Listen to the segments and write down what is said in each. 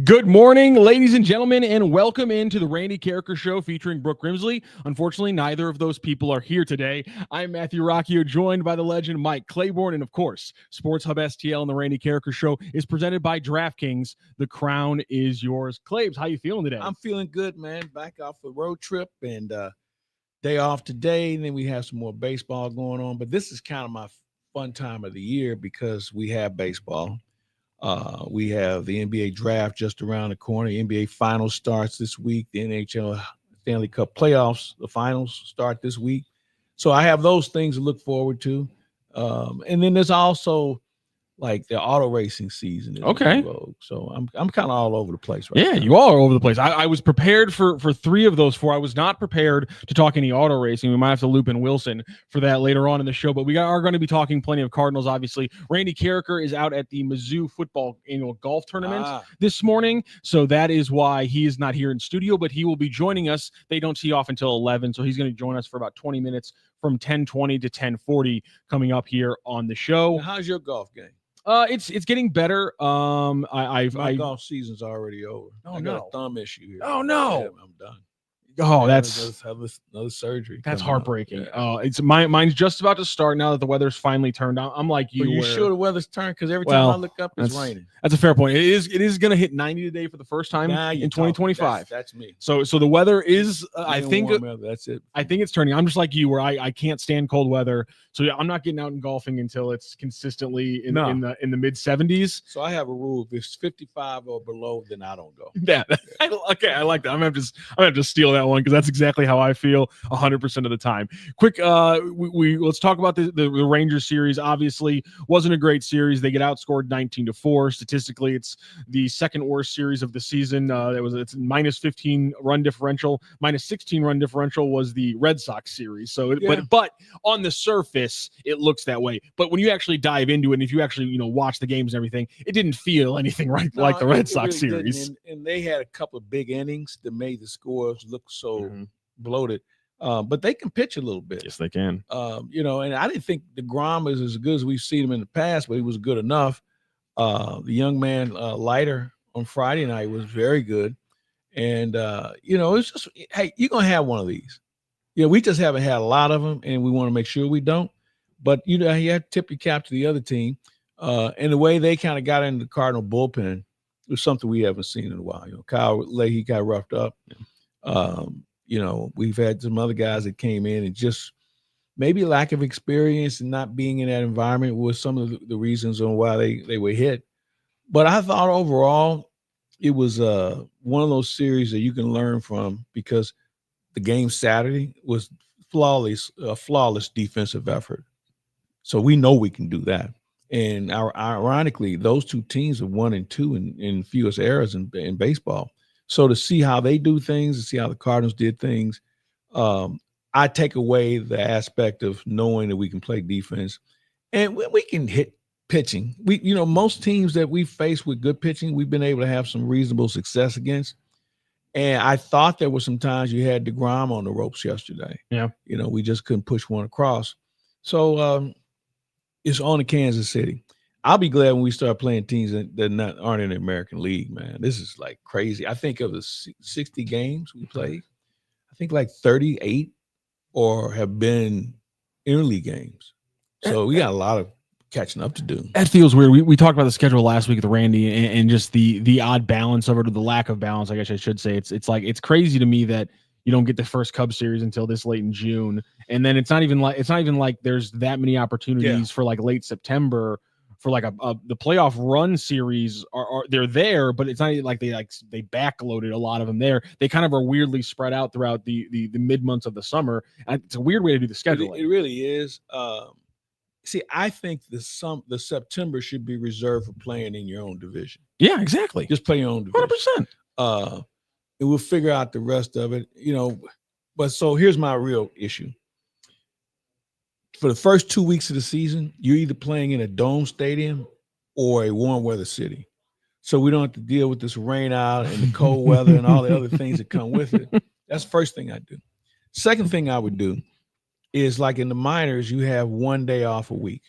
Good morning, ladies and gentlemen, and welcome into the Randy Karraker Show featuring Brooke Grimsley. Unfortunately, neither of those people are here today. I'm Matthew Rocchio, joined by the legend Mike Claiborne, and of course, Sports Hub STL and the Randy Karraker Show is presented by DraftKings. The crown is yours. Claibs, how you feeling today? I'm feeling good, man. Back off a road trip and day off today. And then we have some more baseball going on. But this is kind of my fun time of the year because we have baseball. We have the NBA draft just around the corner. The NBA finals starts this week. The NHL Stanley Cup playoffs, the finals start this week. So I have those things to look forward to. And then there's also like the auto racing season. Okay. So I'm kind of all over the place right now. Yeah, you are all over the place. I was prepared for three of those four. I was not prepared to talk any auto racing. We might have to loop in Wilson for that later on in the show, but we are going to be talking plenty of Cardinals, obviously. Randy Karraker is out at the Mizzou Football Annual Golf Tournament this morning, so that is why he is not here in studio, but he will be joining us. They don't tee off until 11, so he's going to join us for about 20 minutes from 10:20 to 10:40 coming up here on the show. Now, how's your golf game? It's getting better. My golf season's already over. I got a thumb issue here. Oh no, yeah, I'm done. Oh, I just have another surgery. That's heartbreaking. Oh, it's mine's just about to start now that the weather's finally turned. I'm like you. Are you sure the weather's turned? Because every time I look up, it's raining. That's a fair point. It is going to hit 90 today for the first time in 2025. That's me. So the weather is. I think that's it. I think it's turning. I'm just like you, where I can't stand cold weather. So yeah, I'm not getting out and golfing until it's consistently in the mid 70s. So I have a rule: if it's 55 or below, then I don't go. Yeah. Okay, I like that. I'm gonna have to steal that one because that's exactly how I feel 100% of the time. Quick, let's talk about the Rangers series. Obviously, wasn't a great series. They get outscored 19-4. Statistically, it's the second worst series of the season. It's minus 15 run differential. Minus 16 run differential was the Red Sox series. So, but on the surface, it looks that way. But when you actually dive into it, and if you actually watch the games and everything, it didn't feel anything like the Red Sox series. And they had a couple of big innings that made the scores look so bloated. But they can pitch a little bit. Yes, they can. And I didn't think DeGrom is as good as we've seen him in the past, but he was good enough. The young man, Leiter, on Friday night was very good. And, it's just, hey, you're going to have one of these. We just haven't had a lot of them, and we want to make sure we don't. But, you have to tip your cap to the other team. And the way they kind of got into the Cardinal bullpen was something we haven't seen in a while. Kyle Leahy got roughed up. We've had some other guys that came in and just maybe lack of experience and not being in that environment was some of the reasons on why they were hit. But I thought overall it was one of those series that you can learn from because the game Saturday was a flawless defensive effort. So we know we can do that. And ironically, those two teams are 1-2 in fewest errors in baseball. So to see how they do things, to see how the Cardinals did things, I take away the aspect of knowing that we can play defense and we can hit pitching. Most teams that we face with good pitching, we've been able to have some reasonable success against. And I thought there were some times you had DeGrom on the ropes yesterday. Yeah. We just couldn't push one across. So it's on to Kansas City. I'll be glad when we start playing teams that aren't in the American League, man. This is like crazy. I think of the 60 games we played, I think like 38 or have been interleague games. So we got a lot of catching up to do. That feels weird. We talked about the schedule last week with Randy and just the odd balance of it, or the lack of balance, I guess I should say. It's crazy to me that you don't get the first Cubs series until this late in June, and then it's not even like there's that many opportunities for like late September for like the playoff run series are they're there, but it's not like they backloaded a lot of them there. They kind of are weirdly spread out throughout the mid months of the summer. And it's a weird way to do the scheduling. It really is. See, I think the September should be reserved for playing in your own division. Yeah, exactly. Just play your own division. 100%. And we'll figure out the rest of it, But so here's my real issue. For the first 2 weeks of the season, you're either playing in a dome stadium or a warm weather city. So we don't have to deal with this rain out and the cold weather and all the other things that come with it. That's the first thing I do. Second thing I would do is like in the minors, you have 1 day off a week.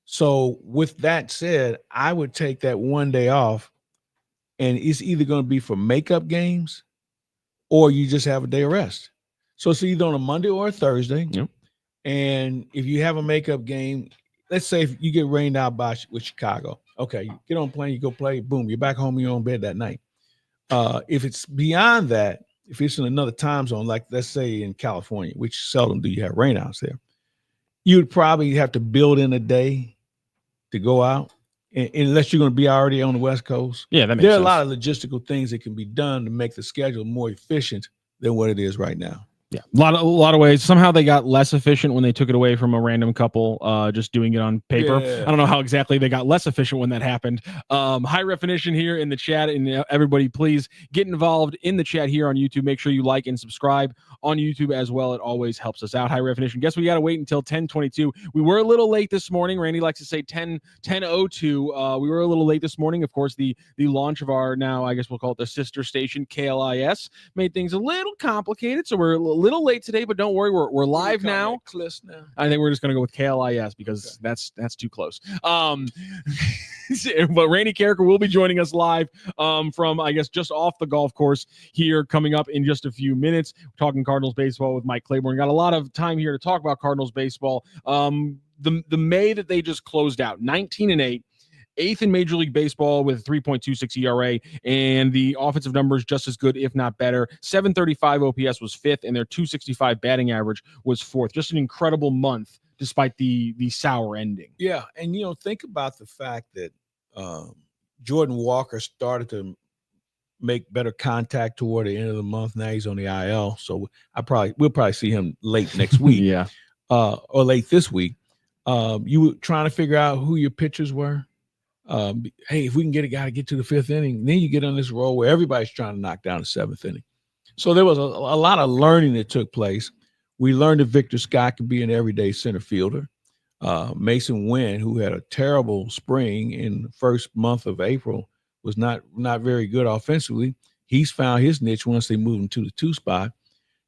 So with that said, I would take that 1 day off and it's either going to be for makeup games or you just have a day of rest. So it's either on a Monday or a Thursday. Yep. And if you have a makeup game, let's say if you get rained out with Chicago, okay, you get on a plane, you go play, boom, you're back home in your own bed that night. If it's beyond that, if it's in another time zone, like let's say in California, which seldom do you have rainouts there, you would probably have to build in a day to go out, unless you're going to be already on the West Coast. Yeah, that makes sense. There are a lot of logistical things that can be done to make the schedule more efficient than what it is right now. Yeah, a lot of ways. Somehow they got less efficient when they took it away from a random couple, just doing it on paper. Yeah. I don't know how exactly they got less efficient when that happened. High definition here in the chat, and everybody, please get involved in the chat here on YouTube. Make sure you like and subscribe on YouTube as well. It always helps us out. High definition. Guess we got to wait until 10:22. We were a little late this morning. Randy likes to say 10:02. We were a little late this morning. Of course, the launch of our, now I guess we'll call it the sister station, KLIS, made things a little complicated. So we're a little late today, but don't worry, we're live now. I think we're just gonna go with KLIS because that's too close. But Randy Karraker will be joining us live from, I guess, just off the golf course here, coming up in just a few minutes. We're talking Cardinals baseball with Mike Claiborne. Got a lot of time here to talk about Cardinals baseball. The May that they just closed out, 19-8. 8th in Major League Baseball with a 3.26 ERA, and the offensive numbers just as good, if not better. 735 OPS was 5th, and their 265 batting average was 4th. Just an incredible month, despite the sour ending. Yeah, and think about the fact that Jordan Walker started to make better contact toward the end of the month. Now he's on the IL, so we'll probably see him late next week. Yeah, or late this week. You were trying to figure out who your pitchers were. Hey, if we can get a guy to get to the 5th inning, then you get on this roll where everybody's trying to knock down the 7th inning. So there was a lot of learning that took place. We learned that Victor Scott could be an everyday center fielder. Mason Wynn, who had a terrible spring in the first month of April, was not very good offensively. He's found his niche once they moved him to the 2 spot.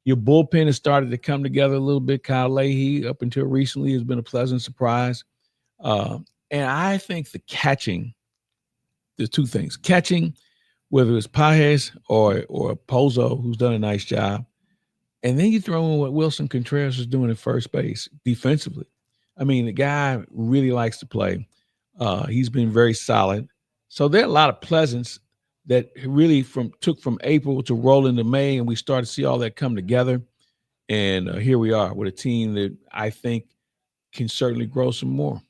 Your bullpen has started to come together a little bit. Kyle Leahy, up until recently, has been a pleasant surprise. And I think the catching, there's 2 things. Catching, whether it's Pages or Pozo, who's done a nice job. And then you throw in what Wilson Contreras is doing at first base defensively. I mean, the guy really likes to play. He's been very solid. So there are a lot of pleasants that really took from April to roll into May, and we started to see all that come together. And here we are with a team that I think can certainly grow some more.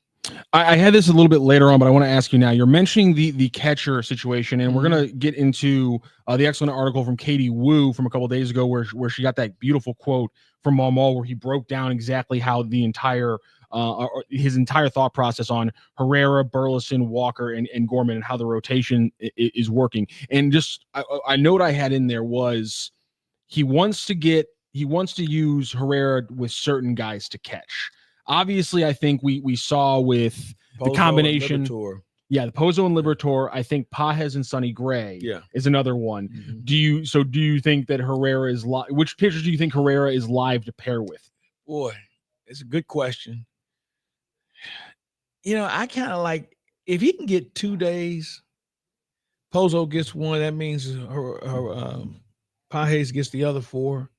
I had this a little bit later on, but I want to ask you now. You're mentioning the catcher situation, and we're going to get into the excellent article from Katie Wu from a couple of days ago where she got that beautiful quote from Marmol where he broke down exactly how the entire his entire thought process on Herrera, Burleson, Walker, and Gorman, and how the rotation is working. And just a note I had in there was he wants to use Herrera with certain guys to catch. Obviously, I think we saw with the combination. The Pozo and Liberatore. I think Pages and Sonny Gray is another one. Mm-hmm. Do you think that Herrera is live? Which pitchers do you think Herrera is live to pair with? Boy, it's a good question. I kind of like, if he can get 2 days, Pozo gets 1. That means Pages gets the other 4.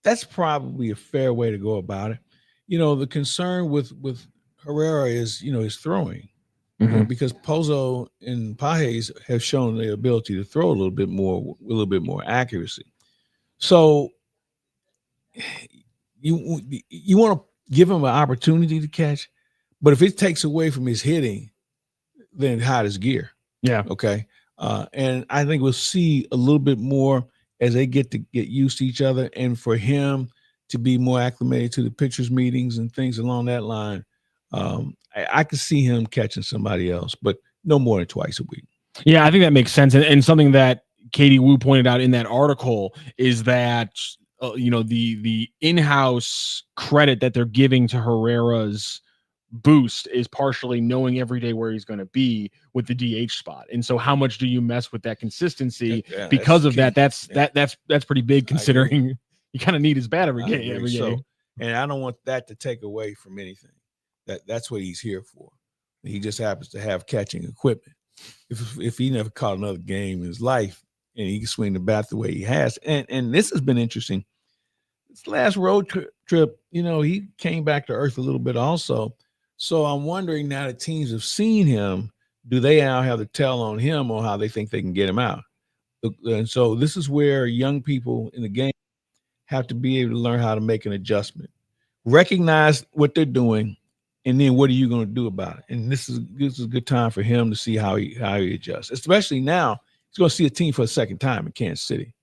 That's probably a fair way to go about it. The concern with Herrera is, his throwing, because Pozo and Pages have shown the ability to throw a little bit more accuracy. So you want to give him an opportunity to catch, but if it takes away from his hitting, then hide his gear. Yeah. Okay. And I think we'll see a little bit more as they get used to each other, and for him to be more acclimated to the pitchers' meetings and things along that line. I could see him catching somebody else, but no more than twice a week. Yeah, I think that makes sense. And something that Katie Wu pointed out in that article is that, the in-house credit that they're giving to Herrera's boost is partially knowing every day where he's going to be with the DH spot. And so how much do you mess with that consistency because of key. That's pretty big, considering you kind of need his bat every game. So, and I don't want that to take away from anything. That's what he's here for. He just happens to have catching equipment. if he never caught another game in his life and he can swing the bat the way he has. And this has been interesting. This last road trip, he came back to earth a little bit also. So I'm wondering now that teams have seen him, do they now have the tell on him or how they think they can get him out? And so this is where young people in the game have to be able to learn how to make an adjustment, recognize what they're doing, and then what are you going to do about it? And this is a good time for him to see how he adjusts, especially now he's going to see a team for a second time in Kansas City.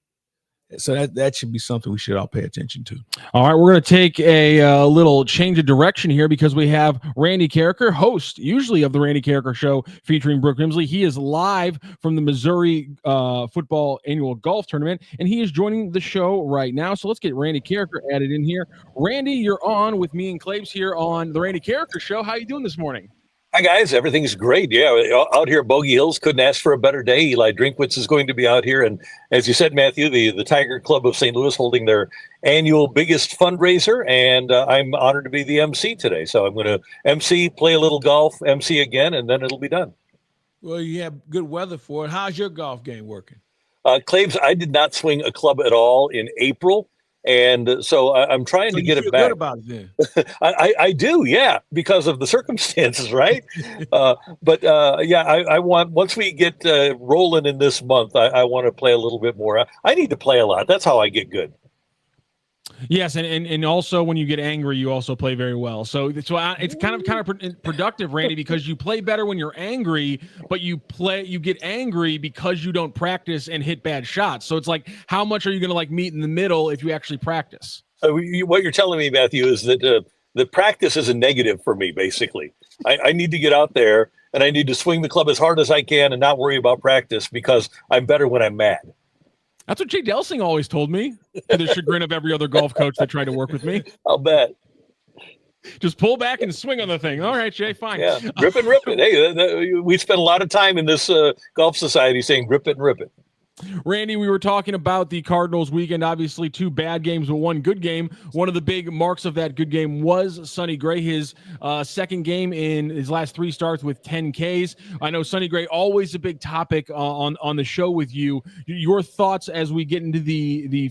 So that should be something we should all pay attention to. All right, we're going to take a little change of direction here because we have Randy Karraker, host usually of the Randy Karraker Show featuring Brooke Grimsley. He is live from the Missouri Football Annual Golf Tournament, and he is joining the show right now. So let's get Randy Karraker added in here. Randy, you're on with me and Claibs here on the Randy Karraker Show. How are you doing this morning? Hi, guys. Everything's great. Yeah, out here at Bogey Hills. Couldn't ask for a better day. Eli Drinkwitz is going to be out here. And as you said, Matthew, the Tiger Club of St. Louis holding their annual biggest fundraiser. And I'm honored to be the MC today. So I'm going to MC, play a little golf, MC again, and then it'll be done. Well, you have good weather for it. How's your golf game working? Claibs, I did not swing a club at all in April. And so I'm trying to get it back. Good about it then. I do, yeah, because of the circumstances, right? I want, once we get rolling in this month, I want to play a little bit more. I need to play a lot. That's how I get good. Yes, and also when you get angry, you also play very well. So it's kind of productive, Randy, because you play better when you're angry, but you get angry because you don't practice and hit bad shots. So it's like, how much are you going to meet in the middle if you actually practice? What you're telling me, Matthew, is that the practice is a negative for me. Basically, I need to get out there and I need to swing the club as hard as I can and not worry about practice because I'm better when I'm mad. That's what Jay Delsing always told me, to the chagrin of every other golf coach that tried to work with me. I'll bet. Just pull back and swing on the thing. All right, Jay, fine. Yeah, grip it and rip it. Hey, we spent a lot of time in this golf society saying grip it and rip it. Randy, we were talking about the Cardinals weekend. Obviously, 2 bad games, but 1 good game. One of the big marks of that good game was Sonny Gray, his second game in his last 3 starts with 10 Ks. I know Sonny Gray, always a big topic on the show with you. Your thoughts as we get into the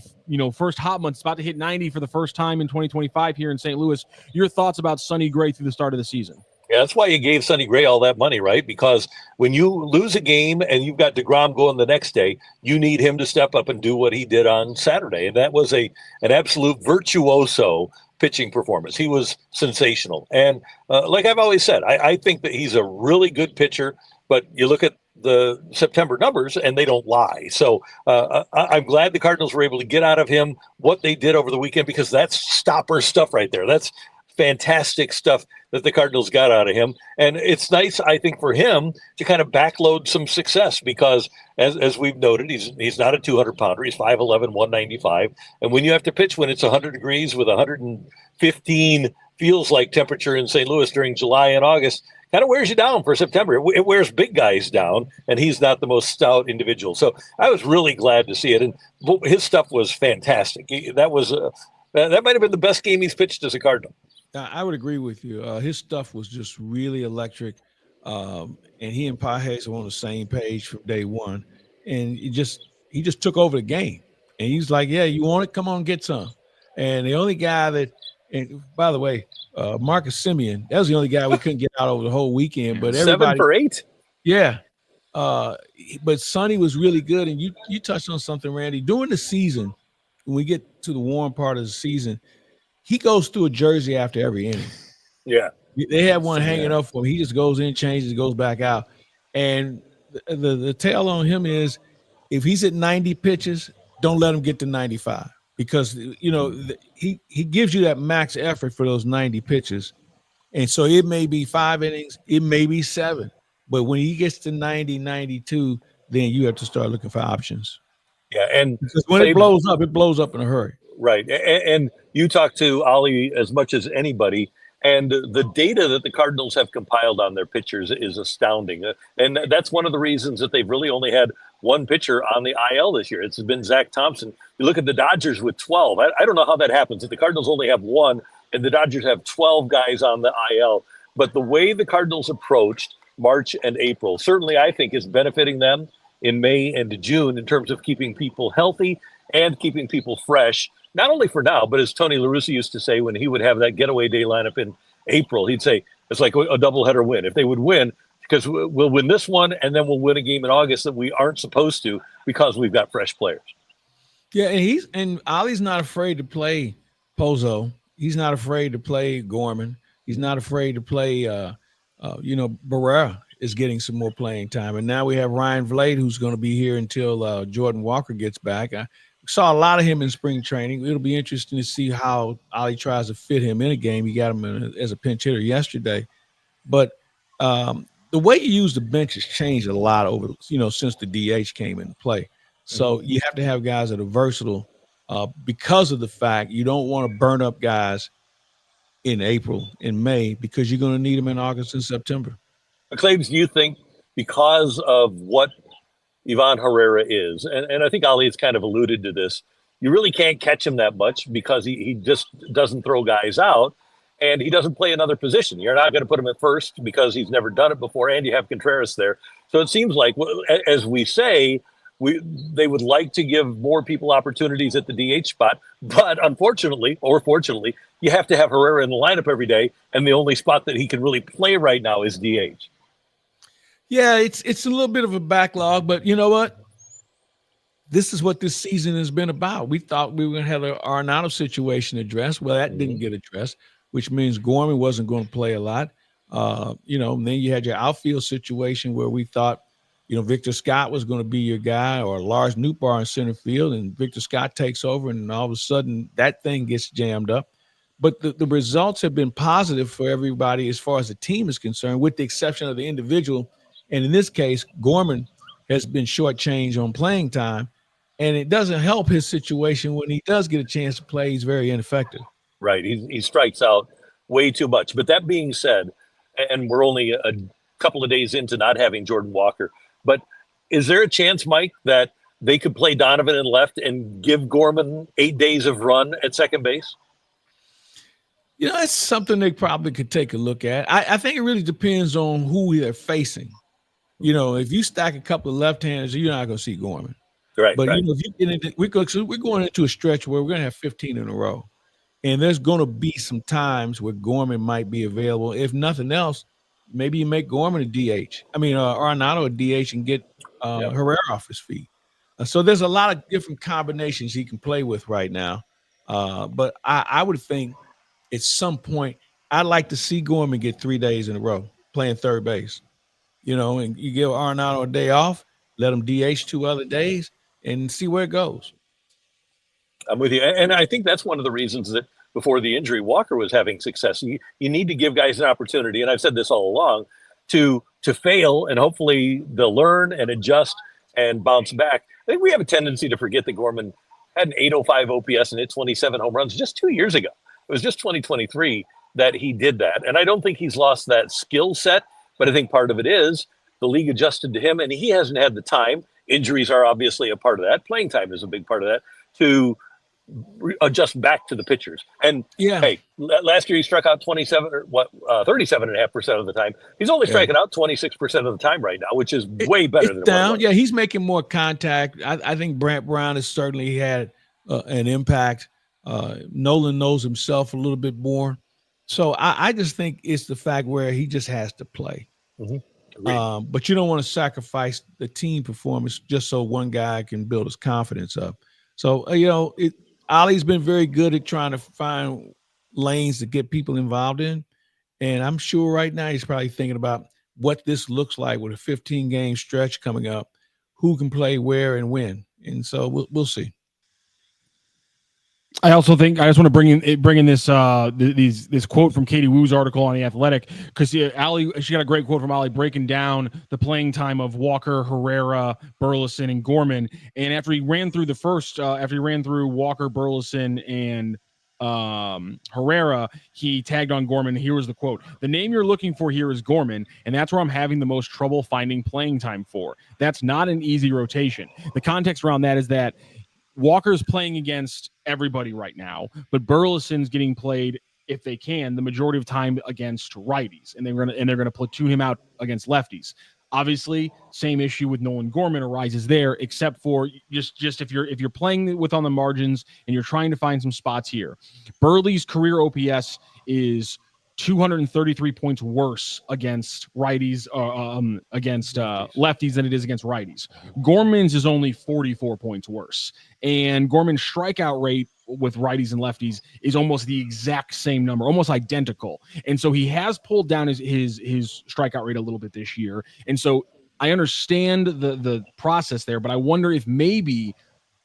first hot months, about to hit 90 for the first time in 2025 here in St. Louis. Your thoughts about Sonny Gray through the start of the season? Yeah, that's why you gave Sonny Gray all that money, right? Because when you lose a game and you've got DeGrom going the next day, you need him to step up and do what he did on Saturday. And that was an absolute virtuoso pitching performance. He was sensational. And like I've always said, I think that he's a really good pitcher, but you look at the September numbers and they don't lie. So I'm glad the Cardinals were able to get out of him what they did over the weekend, because that's stopper stuff right there. That's fantastic stuff that the Cardinals got out of him. And it's nice, I think, for him to kind of backload some success because, as we've noted, he's not a 200-pounder. He's 5'11", 195. And when you have to pitch when it's 100 degrees with 115 feels like temperature in St. Louis during July and August, kind of wears you down for September. It wears big guys down, and he's not the most stout individual. So I was really glad to see it. And his stuff was fantastic. That might have been the best game he's pitched as a Cardinal. I would agree with you. His stuff was just really electric, and he and Pages are on the same page from day one. And he just took over the game. And he's like, "Yeah, you want it? Come on, get some." And the only guy that, and by the way, Marcus Semien, that was the only guy we couldn't get out over the whole weekend. But everybody, 7 for 8. Yeah. But Sonny was really good. And you touched on something, Randy. During the season, when we get to the warm part of the season, he goes through a jersey after every inning. Yeah. They have one hanging up for him. He just goes in, changes, goes back out. And the tale on him is if he's at 90 pitches, don't let him get to 95 because, he gives you that max effort for those 90 pitches. And so it may be 5 innings, it may be 7. But when he gets to 90, 92, then you have to start looking for options. Yeah, and because when it blows up in a hurry. Right. And you talk to Ollie as much as anybody, and the data that the Cardinals have compiled on their pitchers is astounding. And that's one of the reasons that they've really only had one pitcher on the IL this year. It's been Zach Thompson. You look at the Dodgers with 12. I don't know how that happens. If the Cardinals only have one and the Dodgers have 12 guys on the IL. But the way the Cardinals approached March and April. Certainly, I think is benefiting them in May and June in terms of keeping people healthy and keeping people fresh, not only for now, but as Tony La Russa used to say when he would have that getaway day lineup in April, he'd say it's like a doubleheader win. If they would win, because we'll win this one and then we'll win a game in August that we aren't supposed to because we've got fresh players. Yeah, and Ollie's not afraid to play Pozo. He's not afraid to play Gorman. He's not afraid to play Barrera is getting some more playing time. And now we have Ryan Vlade, who's going to be here until Jordan Walker gets back. I saw a lot of him in spring training. It'll be interesting to see how Ollie tries to fit him in a game. He got him as a pinch hitter yesterday. But the way you use the bench has changed a lot since the DH came into play. So you have to have guys that are versatile because of the fact you don't want to burn up guys in April, in May, because you're going to need them in August and September. Claibs, do you think because of what Ivan Herrera is, and I think Ali has kind of alluded to this, you really can't catch him that much because he just doesn't throw guys out and he doesn't play another position. You're not going to put him at first because he's never done it before, and you have Contreras there. So it seems like, as we say, they would like to give more people opportunities at the DH spot, but unfortunately, or fortunately, you have to have Herrera in the lineup every day, and the only spot that he can really play right now is DH. Yeah, it's a little bit of a backlog, but you know what? This is what this season has been about. We thought we were going to have an Arenado situation addressed. Well, that didn't get addressed, which means Gorman wasn't going to play a lot. And then you had your outfield situation where we thought, Victor Scott was going to be your guy, or Lars Nootbaar in center field, and Victor Scott takes over, and all of a sudden that thing gets jammed up. But the results have been positive for everybody as far as the team is concerned, with the exception of the individual. And in this case, Gorman has been shortchanged on playing time, and it doesn't help his situation when he does get a chance to play. He's very ineffective. Right. He strikes out way too much. But that being said, and we're only a couple of days into not having Jordan Walker, but is there a chance, Mike, that they could play Donovan in left and give Gorman 8 days of run at second base? It's something they probably could take a look at. I think it really depends on who they're facing. If you stack a couple of left-handers, you're not going to see Gorman. Right. But, right. If you get into, we're going into a stretch where we're going to have 15 in a row. And there's going to be some times where Gorman might be available. If nothing else, maybe you make Gorman a DH. Arenado a DH and get Herrera off his feet. So there's a lot of different combinations he can play with right now. But I would think at some point I'd like to see Gorman get 3 days in a row playing third base. And you give Arenado a day off, let him DH 2 other days, and see where it goes. I'm with you. And I think that's one of the reasons that before the injury, Walker was having success. You need to give guys an opportunity, and I've said this all along, to fail, and hopefully they'll learn and adjust and bounce back. I think we have a tendency to forget that Gorman had an 805 OPS and hit 27 home runs just 2 years ago. It was just 2023 that he did that. And I don't think he's lost that skill set, but I think part of it is the league adjusted to him, and he hasn't had the time. Injuries are obviously a part of that. Playing time is a big part of that, to adjust back to the pitchers. And hey, last year he struck out 37.5% of the time. He's only striking out 26% of the time right now, which is way better than down. Yeah, he's making more contact. I think Brant Brown has certainly had an impact. Nolan knows himself a little bit more. So I just think it's the fact where he just has to play. But you don't want to sacrifice the team performance just so one guy can build his confidence up. So, Ollie's been very good at trying to find lanes to get people involved in. And I'm sure right now he's probably thinking about what this looks like with a 15-game stretch coming up, who can play where and when. And so we'll see. I also think I just want to bring in this this quote from Katie Woo's article on The Athletic, because she got a great quote from Ollie breaking down the playing time of Walker, Herrera, Burleson, and Gorman. And after he ran through Walker, Burleson, and Herrera, he tagged on Gorman. Here was the quote: "The name you're looking for here is Gorman, and that's where I'm having the most trouble finding playing time for. That's not an easy rotation." The context around that is that Walker's playing against everybody right now, but Burleson's getting played if they can, the majority of time against righties, and they're gonna platoon him out against lefties. Obviously, same issue with Nolan Gorman arises there, except for just if you're playing with on the margins and you're trying to find some spots here. Burley's career OPS is 233 points worse against righties, against lefties than it is against righties. Gorman's is only 44 points worse, and Gorman's strikeout rate with righties and lefties is almost the exact same number, almost identical. And so he has pulled down his strikeout rate a little bit this year. And so I understand the process there, but I wonder if maybe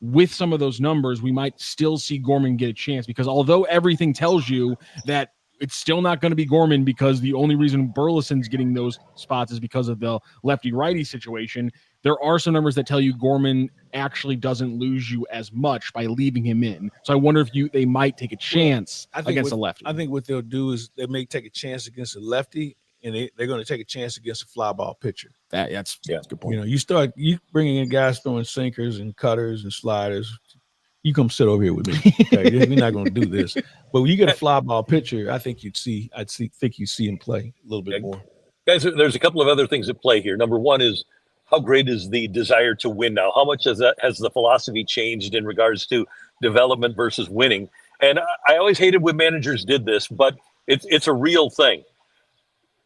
with some of those numbers, we might still see Gorman get a chance, because although everything tells you that it's still not going to be Gorman, because the only reason Burleson's getting those spots is because of the lefty-righty situation, there are some numbers that tell you Gorman actually doesn't lose you as much by leaving him in. So I wonder if they might take a chance against a lefty. I think what they'll do is they may take a chance against a lefty, and they're going to take a chance against a fly ball pitcher. That's a good point. You bringing in guys throwing sinkers and cutters and sliders. You come sit over here with me. Okay? We're not going to do this. But when you get a fly ball pitcher, I think you'd see him play a little bit more. Guys, there's a couple of other things at play here. Number one is, how great is the desire to win now? How much has the philosophy changed in regards to development versus winning? And I always hated when managers did this, but it's a real thing.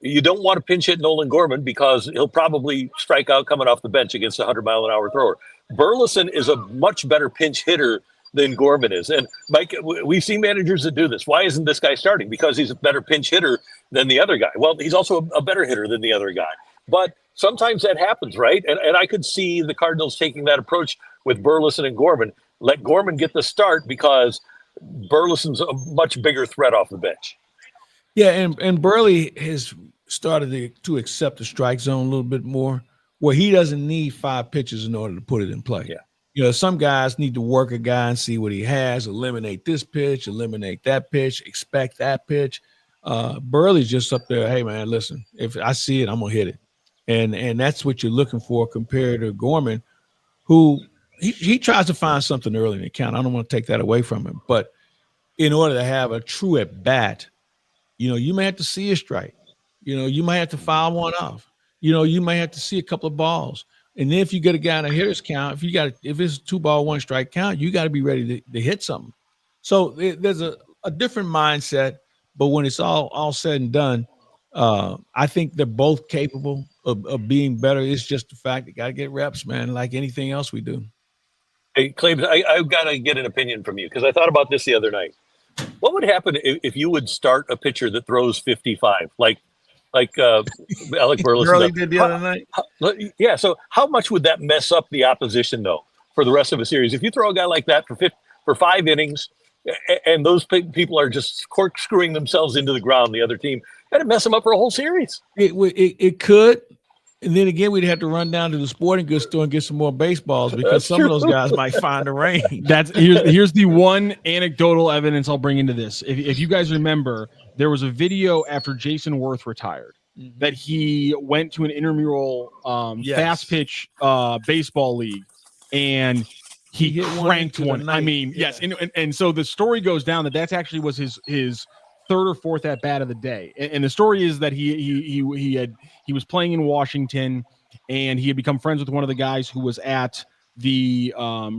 You don't want to pinch hit Nolan Gorman because he'll probably strike out coming off the bench against a 100-mile-an-hour thrower. Burleson is a much better pinch hitter than Gorman is. And Mike, we've seen managers that do this. Why isn't this guy starting? Because he's a better pinch hitter than the other guy. Well, he's also a better hitter than the other guy. But sometimes that happens, right? And I could see the Cardinals taking that approach with Burleson and Gorman. Let Gorman get the start because Burleson's a much bigger threat off the bench. Yeah, and Burley has started to accept the strike zone a little bit more, where he doesn't need 5 pitches in order to put it in play. Yeah. Some guys need to work a guy and see what he has, eliminate this pitch, eliminate that pitch, expect that pitch. Burley's just up there, hey, man, listen, if I see it, I'm going to hit it. And that's what you're looking for compared to Gorman, who he tries to find something early in the count. I don't want to take that away from him. But in order to have a true at-bat, you may have to see a strike. You might have to foul one off. You may have to see a couple of balls. And then if you get a guy in a hitter's count, if it's a 2-ball, 1-strike count, you got to be ready to hit something. So there's a different mindset. But when it's all said and done, I think they're both capable of being better. It's just the fact that got to get reps, man, like anything else we do. Hey, Claibs, I've got to get an opinion from you because I thought about this the other night. What would happen if you would start a pitcher that throws 55, like Alec Burleson Burley did the other night? Yeah, so how much would that mess up the opposition, though, for the rest of a series? If you throw a guy like that for 5 innings and those people are just corkscrewing themselves into the ground, the other team, that'd mess them up for a whole series. It could. And then again, we'd have to run down to the sporting goods store and get some more baseballs because some of those guys might find the rain. Here's the one anecdotal evidence I'll bring into this. If you guys remember, there was a video after Jason Worth retired that he went to an intramural fast pitch baseball league and he cranked one. I mean, yes. And so the story goes down that actually was his third or fourth at bat of the day. And the story is that he was playing in Washington and he had become friends with one of the guys who was at the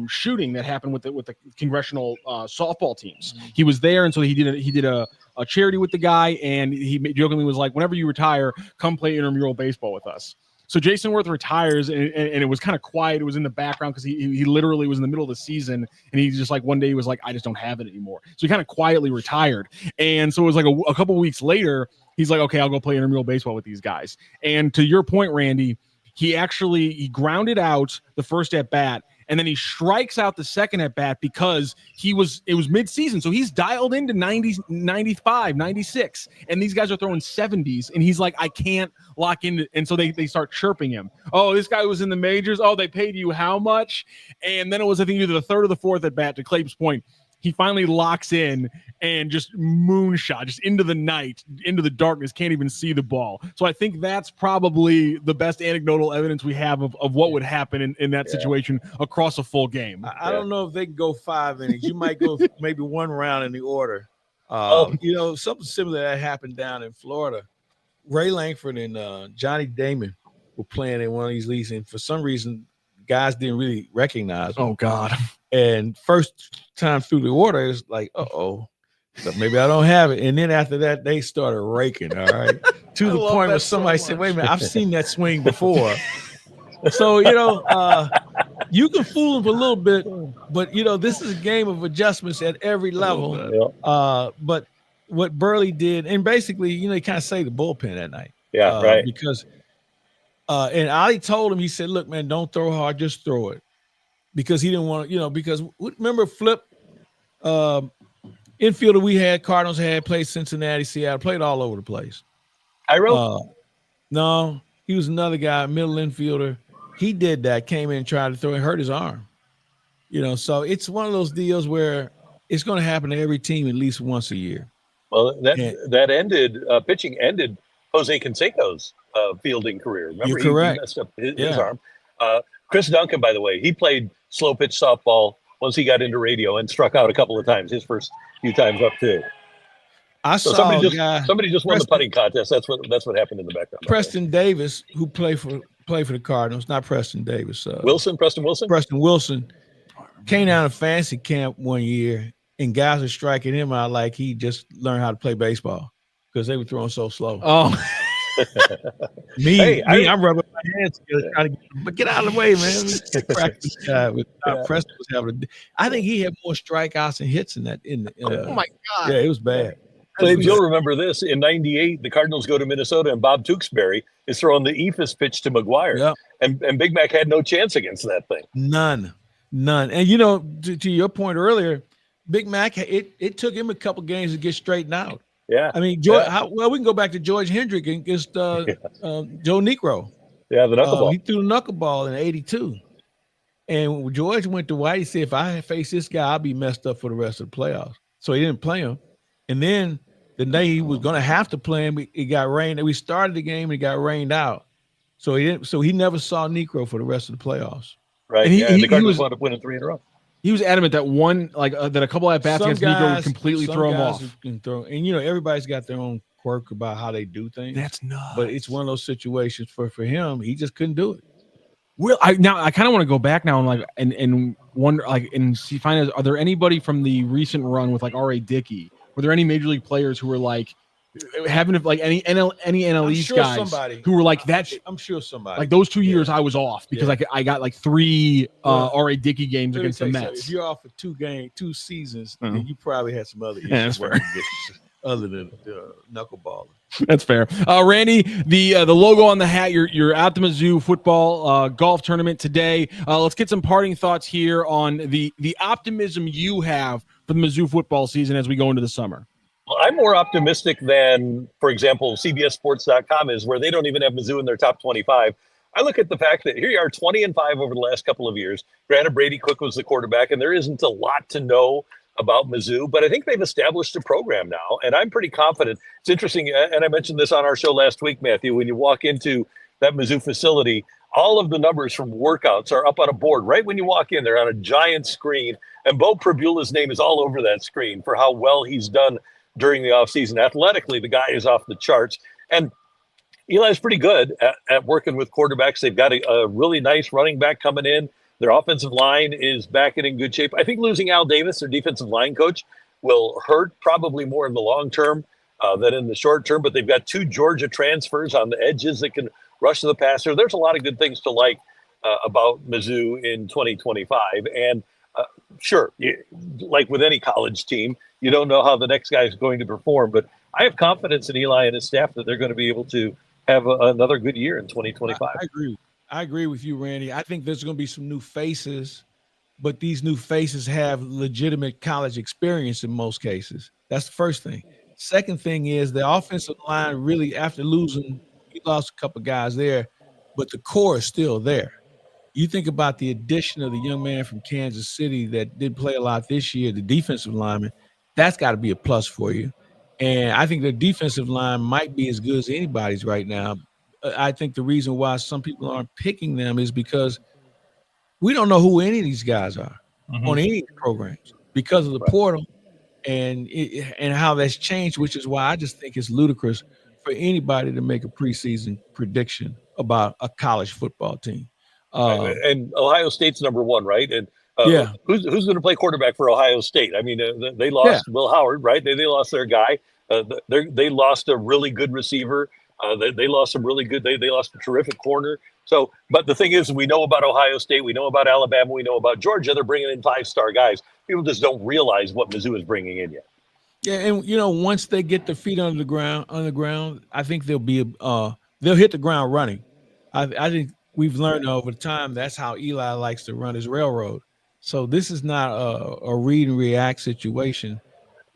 shooting that happened with the congressional softball teams. He was there. And so he did a charity with the guy. And he jokingly was like, whenever you retire, come play intramural baseball with us. So Jason Worth retires, and it was kind of quiet. It was in the background because he literally was in the middle of the season, and he just like one day he was like, I just don't have it anymore. So he kind of quietly retired. And so it was like a couple weeks later, he's like, okay, I'll go play intramural baseball with these guys. And to your point, Randy, he grounded out the first at bat, and then he strikes out the second at bat because it was mid-season. So he's dialed into 90, 95, 96, and these guys are throwing 70s, and he's like, I can't lock in. And so they start chirping him. Oh, this guy was in the majors. Oh, they paid you how much? And then it was, I think, either the third or the fourth at bat, to Claib's point. He finally locks in and just moonshot, just into the night, into the darkness, can't even see the ball. So I think that's probably the best anecdotal evidence we have of what would happen in that situation across a full game. I don't know if they can go 5 innings. You might go maybe one round in the order. Something similar that happened down in Florida. Ray Langford and Johnny Damon were playing in one of these leagues, and for some reason, guys didn't really recognize them. Oh God! And first time through the order, it's like, so maybe I don't have it. And then after that, they started raking. All right, to the point where somebody said, "Wait a minute, I've seen that swing before." So you can fool them for a little bit, but this is a game of adjustments at every level. But what Burley did, and basically, he kind of saved the bullpen that night. Yeah, right. Because and Ali told him, he said, "Look, man, don't throw hard, just throw it," because he didn't want to, because remember Flip, infielder we had, Cardinals had, played Cincinnati, Seattle, played all over the place. No, he was another guy, middle infielder. He did that, came in and tried to throw and hurt his arm. So it's one of those deals where it's going to happen to every team at least once a year. Well, pitching ended Jose Canseco's fielding career. Remember, you're correct. He messed up his arm. Chris Duncan, by the way, he played slow pitch softball once he got into radio and struck out a couple of times, his first few times up too. Somebody just won the putting contest. That's what happened in the background. Preston Davis, who played for the Cardinals, not Preston Davis. Preston Wilson? Preston Wilson came down to fantasy camp one year, and guys were striking him out like he just learned how to play baseball because they were throwing so slow. Oh. I'm rubbing my hands together trying to get out of the way, man. Practice guy. Preston was having I think he had more strikeouts and hits in that. Oh my God! Yeah, it was bad. Claibs, you'll remember this. In '98, the Cardinals go to Minnesota, and Bob Tewksbury is throwing the eephus pitch to McGuire. Yep. And Big Mac had no chance against that thing. None. And, to your point earlier, Big Mac, it took him a couple games to get straightened out. Yeah. I mean, we can go back to George Hendrick against Joe Negro. Yeah, the knuckleball. He threw the knuckleball in '82. And when George went to White, he said, if I face this guy, I'll be messed up for the rest of the playoffs. So he didn't play him. And then the day he was going to have to play him, it got rained. We started the game and it got rained out. So he never saw Negro for the rest of the playoffs. Right. And the Cardinals wound up winning 3 in a row. He was adamant that that a couple at bats against Negro would completely throw him off. And everybody's got their own quirk about how they do things. That's nuts. But it's one of those situations for him. He just couldn't do it. Well, I kind of want to go back now and wonder and see are there anybody from the recent run with R.A. Dickey? Were there any major league players who were having any NL East guys who were like that? I'm sure somebody. Like those 2 years I was off because I got 3 R.A. Dickey games against the Mets. If you're off for 2 seasons, then you probably had some other issues. Yeah, that's fair. Other than knuckleballing. That's fair. Randy, the logo on the hat, you're at the Mizzou Football Golf Tournament today. Let's get some parting thoughts here on the optimism you have for the Mizzou football season as we go into the summer. Well, I'm more optimistic than, for example, CBSSports.com is, where they don't even have Mizzou in their top 25. I look at the fact that here you are 20-5 over the last couple of years. Granted, Brady Cook was the quarterback, and there isn't a lot to know about Mizzou, but I think they've established a program now, and I'm pretty confident. It's interesting, and I mentioned this on our show last week, Matthew, when you walk into that Mizzou facility, all of the numbers from workouts are up on a board. Right when you walk in, they're on a giant screen, and Bo Prabula's name is all over that screen for how well he's done during the offseason. Athletically, the guy is off the charts, and Eli's pretty good at working with quarterbacks. They've got a really nice running back coming in. Their offensive line is back and in good shape. I think losing Al Davis, their defensive line coach, will hurt probably more in the long term than in the short term. But they've got 2 Georgia transfers on the edges that can rush to the passer. There's a lot of good things to like about Mizzou in 2025. And sure, like with any college team, you don't know how the next guy is going to perform. But I have confidence in Eli and his staff that they're going to be able to have another good year in 2025. I agree with you, Randy. I think there's going to be some new faces, but these new faces have legitimate college experience in most cases. That's the first thing. Second thing is the offensive line really, after losing, he lost a couple guys there, but the core is still there. You think about the addition of the young man from Kansas City that did play a lot this year, the defensive lineman, that's got to be a plus for you. And I think the defensive line might be as good as anybody's right now. I think the reason why some people aren't picking them is because we don't know who any of these guys are on any programs because of the portal. and how that's changed, which is why I just think it's ludicrous for anybody to make a preseason prediction about a college football team. And Ohio State's number one, right? And Yeah. who's going to play quarterback for Ohio State? I mean, they lost Will Howard, right? They lost their guy. They lost a really good receiver. They lost some really good. They lost a terrific corner. So, but the thing is, we know about Ohio State, we know about Alabama, we know about Georgia. They're bringing in 5-star guys. People just don't realize what Mizzou is bringing in yet. Yeah, and once they get their feet on the ground, I think they'll hit the ground running. I think we've learned over time that's how Eli likes to run his railroad. So this is not a read and react situation.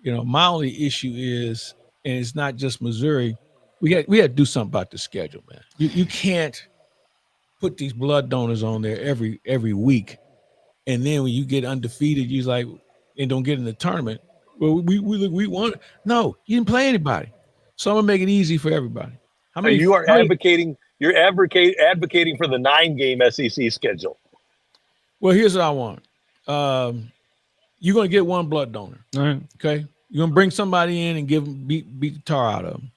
My only issue is, and it's not just Missouri, we had to do something about the schedule, man. You can't put these blood donors on there every week, and then when you get undefeated, you like and don't get in the tournament. Well, we won. No, you didn't play anybody. So I'm gonna make it easy for everybody. You're advocating for the 9-game SEC schedule. Well, here's what I want. You're gonna get one blood donor. All right. Okay. You're gonna bring somebody in and beat the tar out of them.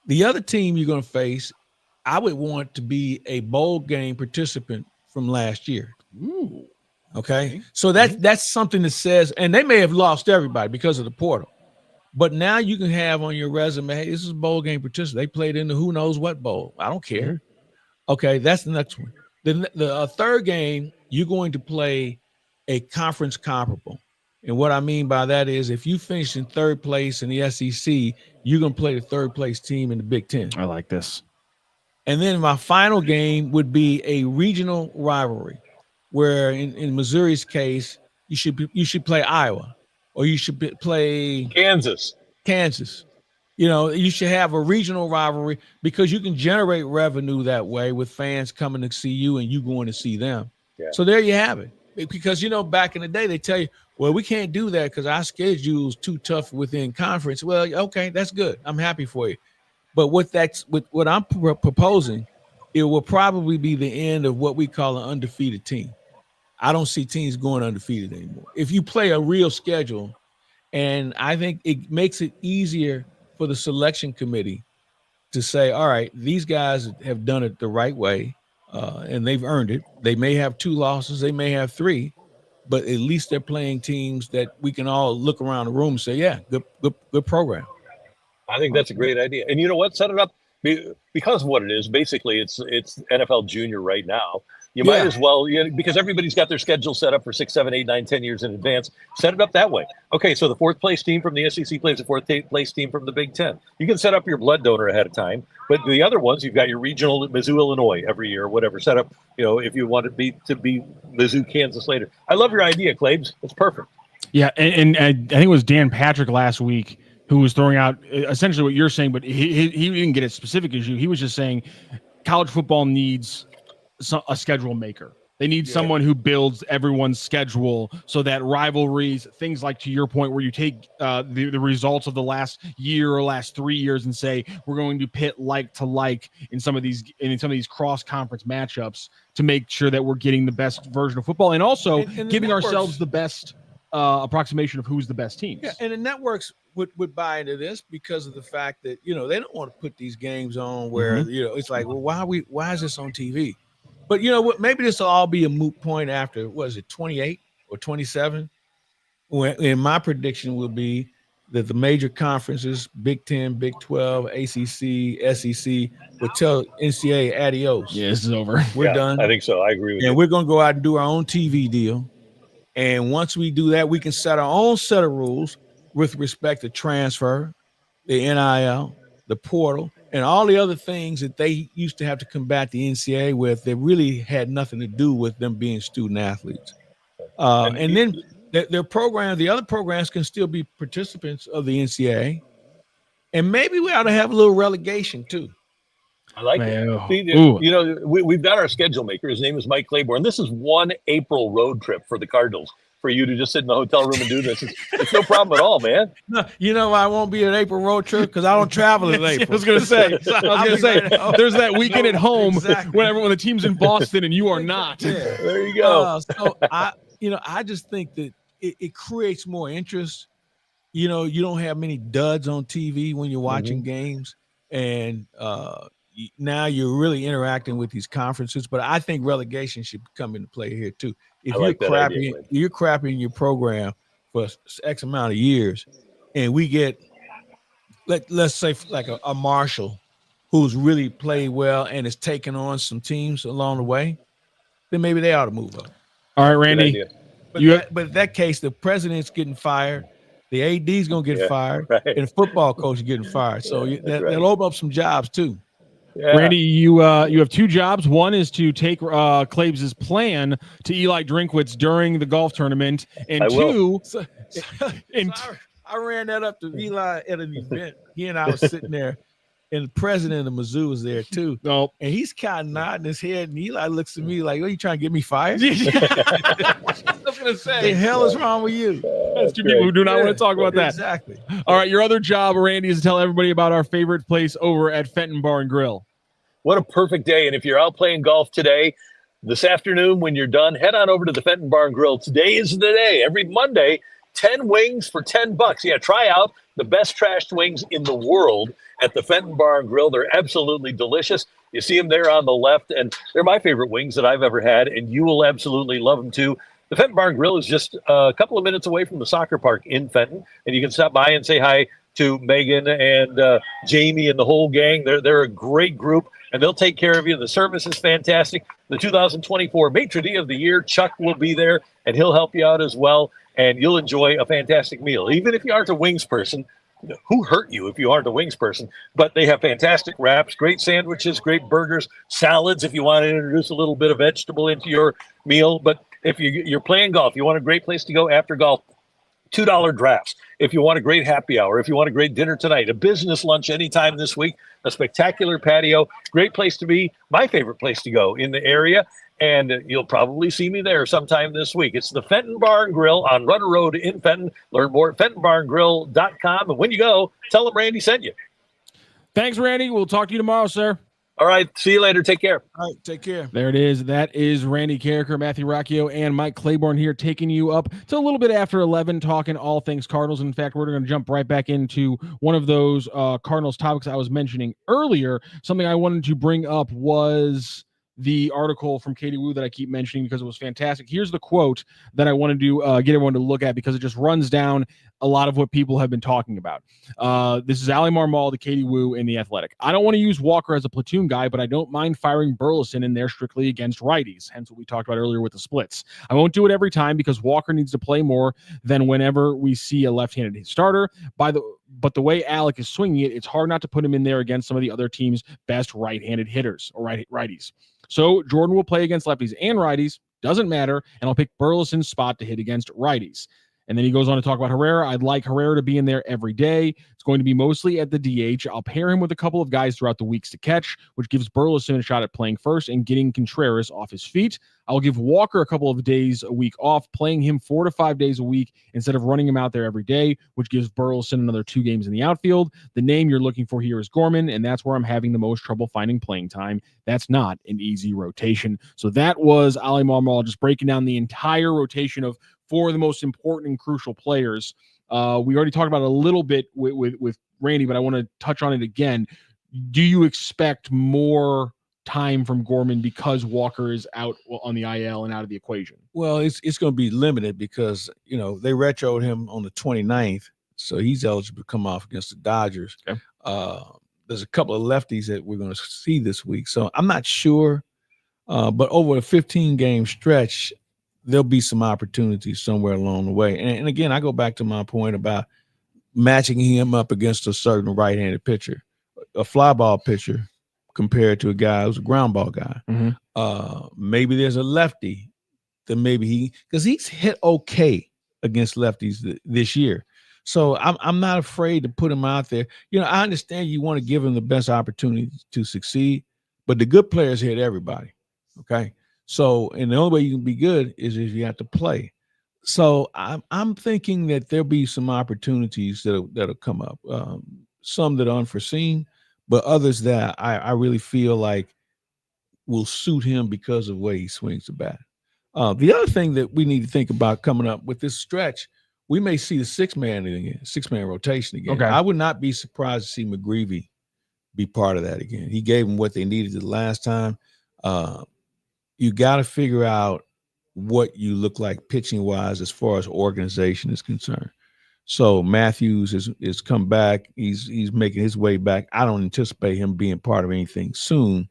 The other team you're gonna face, I would want to be a bowl game participant from last year. Ooh. Okay. So that's something that says, and they may have lost everybody because of the portal, but now you can have on your resume, hey, this is a bowl game participant. They played in the who knows what bowl. I don't care. Okay. That's the next one. The third game, you're going to play a conference comparable. And what I mean by that is if you finish in third place in the SEC, you're going to play the third place team in the Big Ten. I like this. And then my final game would be a regional rivalry, where in Missouri's case, you should play Iowa, or you should play Kansas. You should have a regional rivalry because you can generate revenue that way with fans coming to see you and you going to see them. Yeah. So there you have it. Because, back in the day, they tell you, well, we can't do that because our schedule's too tough within conference. Well, okay, that's good. I'm happy for you. But what I'm proposing, it will probably be the end of what we call an undefeated team. I don't see teams going undefeated anymore. If you play a real schedule, and I think it makes it easier for the selection committee to say, all right, these guys have done it the right way, and they've earned it. They may have 2 losses, they may have 3, but at least they're playing teams that we can all look around the room and say, yeah, good program. I think that's a great idea. And you know what? Set it up because of what it is. Basically, it's NFL junior right now. You might as well, because everybody's got their schedule set up for 6, 7, 8, 9, 10 years in advance. Set it up that way. Okay, so the 4th place team from the SEC plays the 4th place team from the Big Ten. You can set up your blood donor ahead of time, but the other ones, you've got your regional Mizzou, Illinois every year, whatever. Set up, if you want to be Mizzou, Kansas later. I love your idea, Claibs. It's perfect. Yeah, and I think it was Dan Patrick last week who was throwing out essentially what you're saying, but he didn't get a specific issue. He was just saying college football needs a schedule maker. They need someone who builds everyone's schedule so that rivalries, things like to your point, where you take the results of the last year or last 3 years and say we're going to pit like to like in some of these cross conference matchups to make sure that we're getting the best version of football and also giving ourselves the best approximation of who's the best teams. Yeah, and the networks would buy into this because of the fact that they don't want to put these games on where it's like, well, why is this on TV? But you know what? Maybe this will all be a moot point after 28 or 27. And my prediction will be that the major conferences, Big 10, Big 12, ACC, SEC, will tell NCAA adios. Yeah, this is over. We're done. I think so. I agree with you. And we're going to go out and do our own TV deal. And once we do that, we can set our own set of rules with respect to transfer, the NIL, the portal, and all the other things that they used to have to combat the NCAA with that really had nothing to do with them being student athletes. And then their programs, the other programs can still be participants of the NCAA. And maybe we ought to have a little relegation too. I like it. See, we've got our schedule maker. His name is Mike Claiborne. This is 1 April road trip for the Cardinals. For you to just sit in the hotel room and do this, it's no problem at all, man. No, I won't be an April road trip because I don't travel in April. I was going to say, there's that weekend at home when the team's in Boston and you are not. Yeah. There you go. So I just think that it creates more interest. you know, you don't have many duds on TV when you're watching games, and now you're really interacting with these conferences. But I think relegation should come into play here too. If I like that idea, you're crapping your program for X amount of years, and we get let's say like a Marshall who's really played well and is taking on some teams along the way, then maybe they ought to move up. All right, Randy. But in that case, the president's getting fired, the AD's going to get fired, and the football coach is getting fired. So they'll open up some jobs too. Yeah. Randy, you have two jobs. One is to take Claibs' plan to Eli Drinkwitz during the golf tournament, and I ran that up to Eli at an event. He and I was sitting there, and the president of Mizzou was there too. Nope. And he's kind of nodding his head, and Eli looks at me like, "Are you trying to get me fired?" I was going to say, the hell is wrong with you? That's two people who do not want to talk about that. Exactly. All right, your other job, Randy, is to tell everybody about our favorite place over at Fenton Bar and Grill. What a perfect day. And if you're out playing golf today, this afternoon, when you're done, head on over to the Fenton Bar and Grill. Today is the day. Every Monday, 10 wings for $10. Yeah, try out the best trashed wings in the world at the Fenton Bar and Grill. They're absolutely delicious. You see them there on the left, and they're my favorite wings that I've ever had, and you will absolutely love them too. The Fenton Bar and Grill is just a couple of minutes away from the soccer park in Fenton, and you can stop by and say hi to Megan and Jamie and the whole gang. They're a great group, and they'll take care of you. The service is fantastic. The 2024 Maitre d' of the Year, Chuck, will be there, and he'll help you out as well, and you'll enjoy a fantastic meal. Even if you aren't a wings person, who hurt you if you aren't a wings person? But they have fantastic wraps, great sandwiches, great burgers, salads if you want to introduce a little bit of vegetable into your meal. But if you're playing golf, you want a great place to go after golf, $2 drafts. If you want a great happy hour, if you want a great dinner tonight, a business lunch anytime this week, a spectacular patio, great place to be, my favorite place to go in the area. And you'll probably see me there sometime this week. It's the Fenton Bar and Grill on Rudder Road in Fenton. Learn more at FentonBarandGrill.com. And when you go, tell them Randy sent you. Thanks, Randy. We'll talk to you tomorrow, sir. All right. See you later. Take care. All right. Take care. There it is. That is Randy Karraker, Matthew Rocchio, and Mike Claiborne here, taking you up to a little bit after 11, talking all things Cardinals. In fact, we're going to jump right back into one of those Cardinals topics I was mentioning earlier. Something I wanted to bring up was the article from Katie Woo that I keep mentioning because it was fantastic. Here's the quote that I wanted to get everyone to look at because it just runs down a lot of what people have been talking about. This is Ali Marmol to Katie Woo in The Athletic. I don't want to use Walker as a platoon guy, but I don't mind firing Burleson in there strictly against righties, hence what we talked about earlier with the splits. I won't do it every time because Walker needs to play more than whenever we see a left-handed starter. But the way Alec is swinging it, it's hard not to put him in there against some of the other team's best right-handed hitters or righties. So Jordan will play against lefties and righties, doesn't matter, and I'll pick Burleson's spot to hit against righties. And then he goes on to talk about Herrera. I'd like Herrera to be in there every day. It's going to be mostly at the DH. I'll pair him with a couple of guys throughout the weeks to catch, which gives Burleson a shot at playing first and getting Contreras off his feet. I'll give Walker a couple of days a week off, playing him 4 to 5 days a week instead of running him out there every day, which gives Burleson another 2 games in the outfield. The name you're looking for here is Gorman, and that's where I'm having the most trouble finding playing time. That's not an easy rotation. So that was Ali Marmol just breaking down the entire rotation of 4 of the most important and crucial players. We already talked about it a little bit with Randy, but I want to touch on it again. Do you expect more time from Gorman because Walker is out on the IL and out of the equation? Well, it's going to be limited because, they retroed him on the 29th, so he's eligible to come off against the Dodgers. Okay. There's a couple of lefties that we're going to see this week, so I'm not sure. But over a 15-game stretch, there'll be some opportunities somewhere along the way. And again, I go back to my point about matching him up against a certain right-handed pitcher, a fly ball pitcher compared to a guy who's a ground ball guy. Mm-hmm. Maybe there's a lefty that because he's hit okay against lefties this year. So I'm not afraid to put him out there. I understand you want to give him the best opportunity to succeed, but the good players hit everybody. Okay. So, and the only way you can be good is if you have to play. So I'm thinking that there'll be some opportunities that'll come up. Some that are unforeseen, but others that I really feel like will suit him because of the way he swings the bat. The other thing that we need to think about coming up with this stretch, we may see the six-man rotation again. Okay. I would not be surprised to see McGreevy be part of that again. He gave them what they needed the last time. You got to figure out what you look like pitching-wise as far as organization is concerned. So Matthews is come back. He's making his way back. I don't anticipate him being part of anything soon.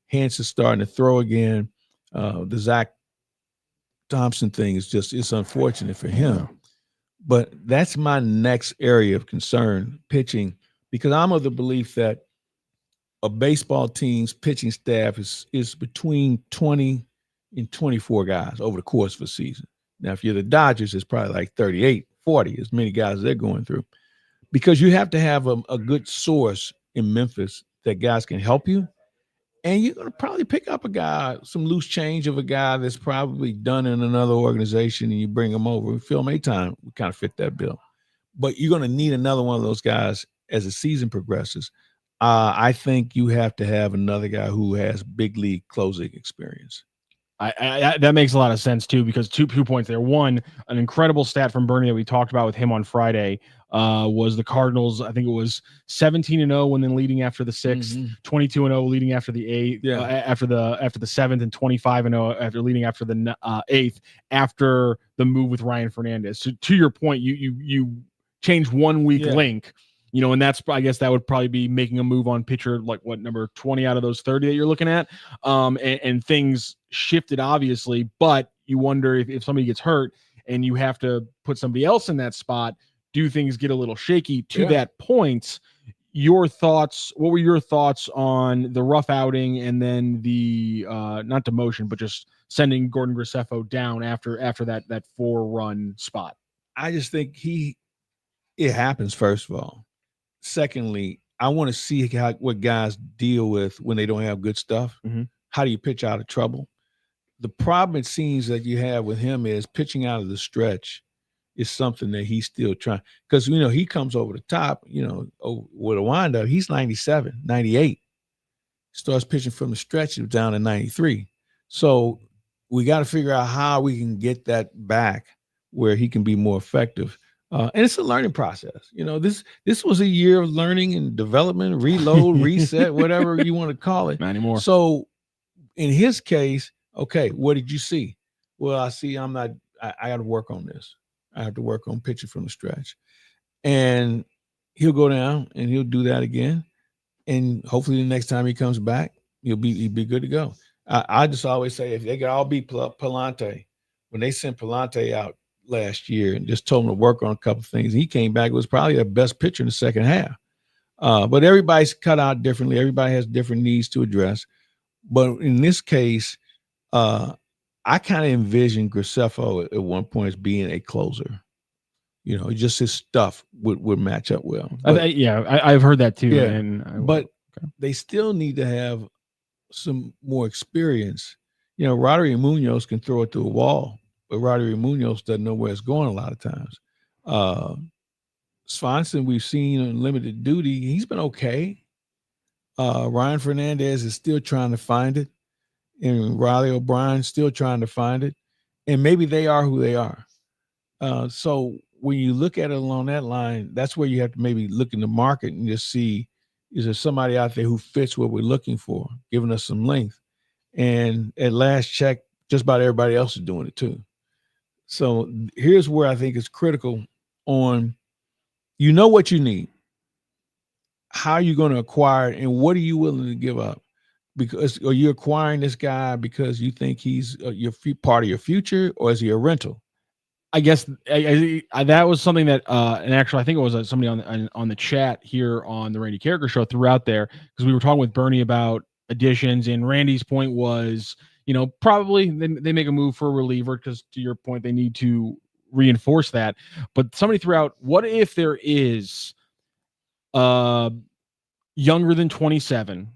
Hance is starting to throw again. The Zach Thompson thing is it's unfortunate for him. But that's my next area of concern, pitching, because I'm of the belief that a baseball team's pitching staff is between 20 and 24 guys over the course of a season. Now, if you're the Dodgers, it's probably like 38, 40, as many guys they're going through. Because you have to have a good source in Memphis that guys can help you. And you're going to probably pick up a guy, some loose change of a guy that's probably done in another organization, and you bring him over. Phil Maytime would kind of fit that bill. But you're going to need another one of those guys as the season progresses. I think you have to have another guy who has big league closing experience. I that makes a lot of sense too, because two points there. One, an incredible stat from Bernie that we talked about with him on Friday was the Cardinals. I think it was 17-0 when then leading after the 6th, 22-0 leading after the 8th, after the 7th, and 25-0 after leading after the 8th after the move with Ryan Fernandez. So to your point, you change 1 week link. And that's, I guess that would probably be making a move on pitcher, like what, number 20 out of those 30 that you're looking at. And things shifted, obviously, but you wonder if somebody gets hurt and you have to put somebody else in that spot, do things get a little shaky? To that point, your thoughts, what were your thoughts on the rough outing and then the, not demotion, but just sending Gordon Graceffo down after that 4-run spot? I just think it happens, first of all. Secondly, I want to see what guys deal with when they don't have good stuff. Mm-hmm. How do you pitch out of trouble? The problem it seems that you have with him is pitching out of the stretch is something that he's still trying. Because, he comes over the top, with a windup, he's 97, 98. Starts pitching from the stretch, it's down to 93. So we got to figure out how we can get that back where he can be more effective. And it's a learning process. This was a year of learning and development, reload, reset, whatever you want to call it. Not anymore. So in his case, okay, what did you see? Well, I got to work on this. I have to work on pitching from the stretch. And he'll go down and he'll do that again. And hopefully the next time he comes back, he'll be good to go. I just always say, if they could all beat Palante, when they sent Palante out last year and just told him to work on a couple of things, he came back, was probably the best pitcher in the second half. But everybody's cut out differently. Everybody has different needs to address. But in this case, I kind of envision Graceffo at one point as being a closer. Just his stuff would match up well. But, I've heard that too. Yeah, but they still need to have some more experience. Roderick Munoz can throw it to a wall, but Roderick Munoz doesn't know where it's going a lot of times. Swanson, we've seen on limited duty. He's been okay. Ryan Fernandez is still trying to find it. And Riley O'Brien's still trying to find it. And maybe they are who they are. So when you look at it along that line, that's where you have to maybe look in the market and just see, is there somebody out there who fits what we're looking for, giving us some length? And at last check, just about everybody else is doing it too. So here's where I think it's critical on, what you need. How are you going to acquire it, and what are you willing to give up? Because are you acquiring this guy because you think he's your part of your future, or is he a rental? I guess that was something that, and actually, I think it was somebody on the chat here on the Randy Karraker show throughout there, because we were talking with Bernie about additions, and Randy's point was, probably they make a move for a reliever because, to your point, they need to reinforce that. But somebody threw out, what if there is younger than 27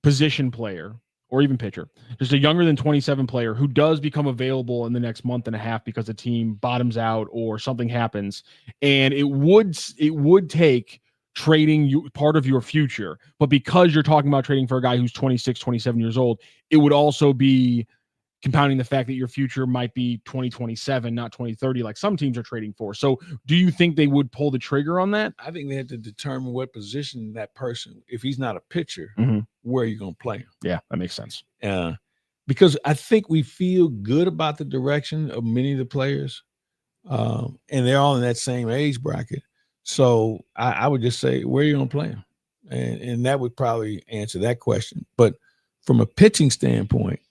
position player or even pitcher, just a younger than 27 player who does become available in the next month and a half because the team bottoms out or something happens, and it would take trading you part of your future, but because you're talking about trading for a guy who's 26, 27 years old, it would also be compounding the fact that your future might be 2027, not 2030, like some teams are trading for. So do you think they would pull the trigger on that? I think they have to determine what position that person, if he's not a pitcher, Mm-hmm. where are you going to play him? Yeah, that makes sense. Because I think we feel good about the direction of many of the players, and they're all in that same age bracket. So I would just say, where are you going to play him? And that would probably answer that question. But from a pitching standpoint,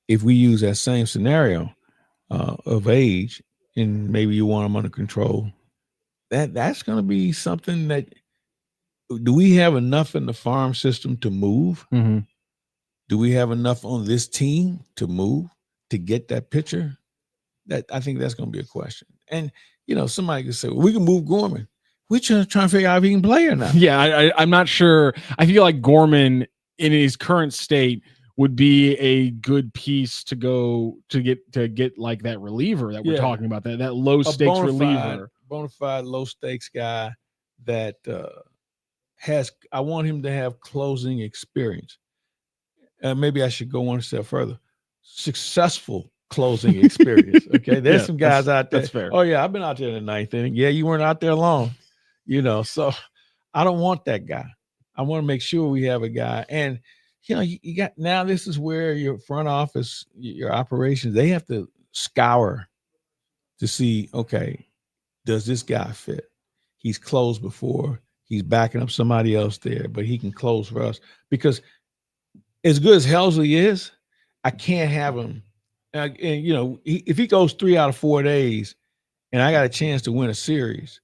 if we use that same scenario of age, and maybe you want them under control, that's going to be something that, do we have enough in the farm system to move? Mm-hmm. Do we have enough on this team to move to get that pitcher? That I think that's going to be a question. And, somebody could say, well, we can move Gorman. We're trying to figure out if he can play or not. Yeah, I'm not sure. I feel like Gorman in his current state would be a good piece to go to get like that reliever that we're talking about, that low stakes reliever. Bona fide low stakes guy that I want him to have closing experience. Maybe I should go one step further. Successful closing experience. Okay. There's some guys out there. That's fair. Oh yeah, I've been out there in the ninth inning. Yeah, you weren't out there long. So I don't want that guy. I want to make sure we have a guy. And you got, now this is where your front office, your operations, they have to scour to see, okay, does this guy fit? He's closed before. He's backing up somebody else there, but he can close for us. Because as good as Helsley is, I can't have him. And if he goes 3 out of 4 days and I got a chance to win a series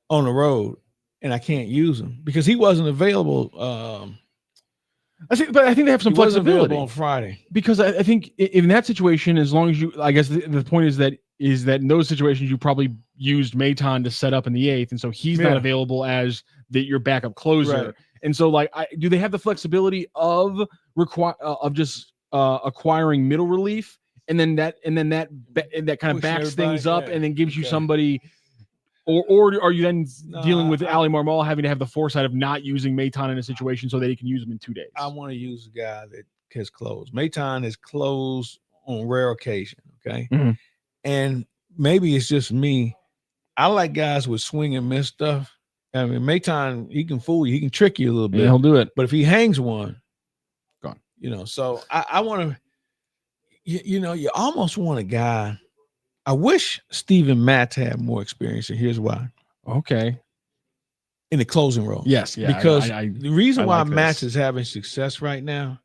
on the road and I can't use him because he wasn't available. I think they have some flexibility on Friday, because I think in that situation, as long as I guess the point is that in those situations you probably used Maton to set up in the 8th, and so he's not available as your backup closer. Right. And so, do they have the flexibility of just acquiring middle relief, and then that kind of backs things up, and then gives you somebody. Or are you then dealing with Ali Marmol having to have the foresight of not using Maton in a situation so that he can use him in 2 days? I want to use a guy that has closed. Maton has closed on rare occasion, okay? Mm-hmm. And maybe it's just me. I like guys with swing and miss stuff. I mean, Maton, he can fool you. He can trick you a little bit. Yeah, he'll do it. But if he hangs one, gone. So I want to, you almost want a guy. I wish Steven Matz had more experience, and here's why. Okay. In the closing role. Yes, yeah. Because the reason why Matz is having success right now,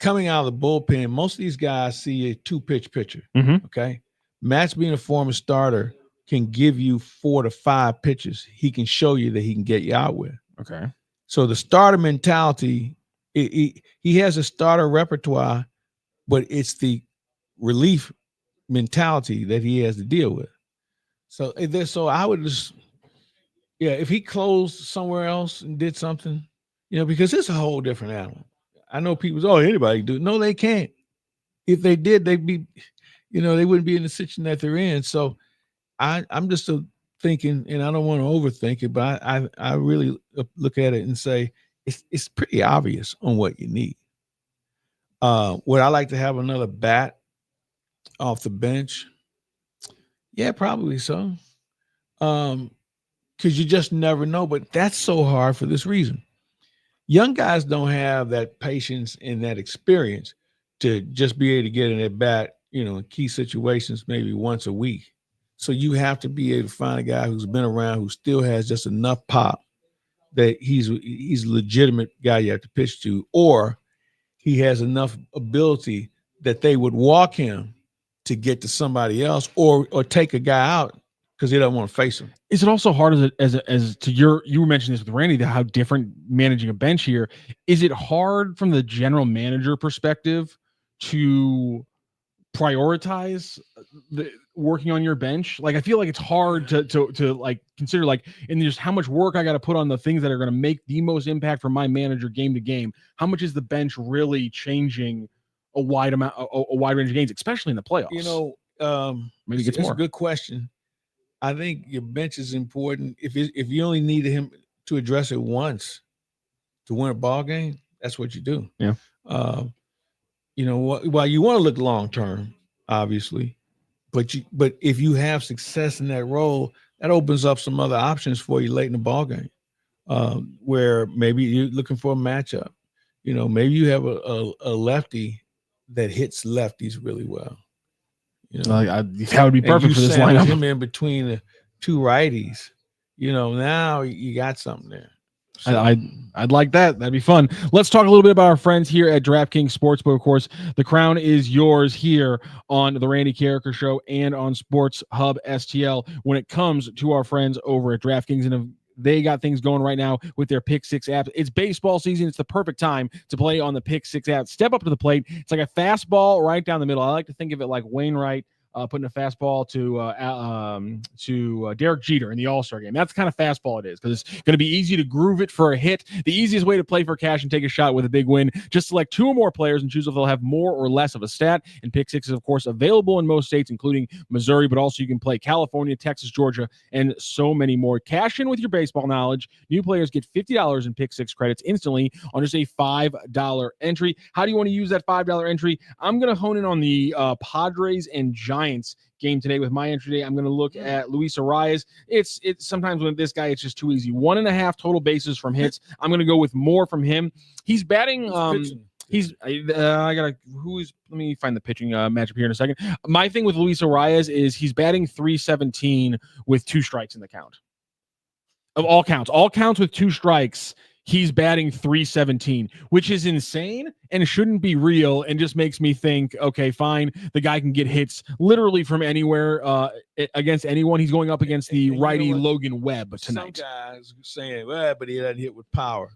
coming out of the bullpen, most of these guys see a 2-pitch pitcher. Mm-hmm. Okay. Matz, being a former starter, can give you 4 to 5 pitches. He can show you that he can get you out with. Okay. So the starter mentality, he has a starter repertoire, but it's the relief mentality that he has to deal with. So I would just, if he closed somewhere else and did something, because it's a whole different animal. I know people say, anybody do. No, they can't. If they did, they'd be, they wouldn't be in the situation that they're in. So I'm just thinking, and I don't want to overthink it, but I really look at it and say it's pretty obvious on what you need. Would I like to have another bat off the bench? Yeah, probably so. Because you just never know. But that's so hard for this reason. Young guys don't have that patience and that experience to just be able to get in at bat, in key situations maybe once a week. So you have to be able to find a guy who's been around, who still has just enough pop that he's a legitimate guy you have to pitch to, or he has enough ability that they would walk him to get to somebody else, or take a guy out because they don't want to face him. Is it also hard as to you were mentioning this with Randy, how different managing a bench here? Is it hard from the general manager perspective to prioritize working on your bench? I feel like it's hard to consider and just how much work I got to put on the things that are going to make the most impact for my manager game to game. How much is the bench really changing a wide range of games, especially in the playoffs? Maybe it's more. A good question. I think your bench is important. If you only need him to address it once to win a ball game, that's what you do. Yeah. while you want to look long term, obviously, but if you have success in that role, that opens up some other options for you late in the ball game, where maybe you're looking for a matchup. Maybe you have a lefty that hits lefties really well. That would be perfect for this lineup. Him in between the two righties. Now you got something there. So. I'd like that. That'd be fun. Let's talk a little bit about our friends here at DraftKings Sportsbook. Of course, the crown is yours here on the Randy Karraker Show and on Sports Hub STL when it comes to our friends over at DraftKings. And they got things going right now with their Pick Six app. It's baseball season. It's the perfect time to play on the Pick Six app. Step up to the plate. It's like a fastball right down the middle. I like to think of it like Wainwright putting a fastball to Derek Jeter in the All-Star game. That's the kind of fastball it is because it's going to be easy to groove it for a hit. The easiest way to play for cash and take a shot with a big win. Just select 2 or more players and choose if they'll have more or less of a stat. And Pick Six is, of course, available in most states, including Missouri, but also you can play California, Texas, Georgia, and so many more. Cash in with your baseball knowledge. New players get $50 in Pick Six credits instantly on just a $5 entry. How do you want to use that $5 entry? I'm going to hone in on the Padres and Giants game today with my entry today. I'm going to look at Luis Arias. It's sometimes with this guy, it's just too easy. 1.5 total bases from hits. I'm going to go with more from him. He's batting. Let me find the pitching matchup here in a second. My thing with Luis Arias is he's batting .317 with 2 strikes in the count. Of all counts with 2 strikes. He's batting .317, which is insane and shouldn't be real, and just makes me think, okay, fine, the guy can get hits literally from anywhere against anyone. He's going up against the righty Logan Webb tonight. Some guys saying, well, but he doesn't hit with power.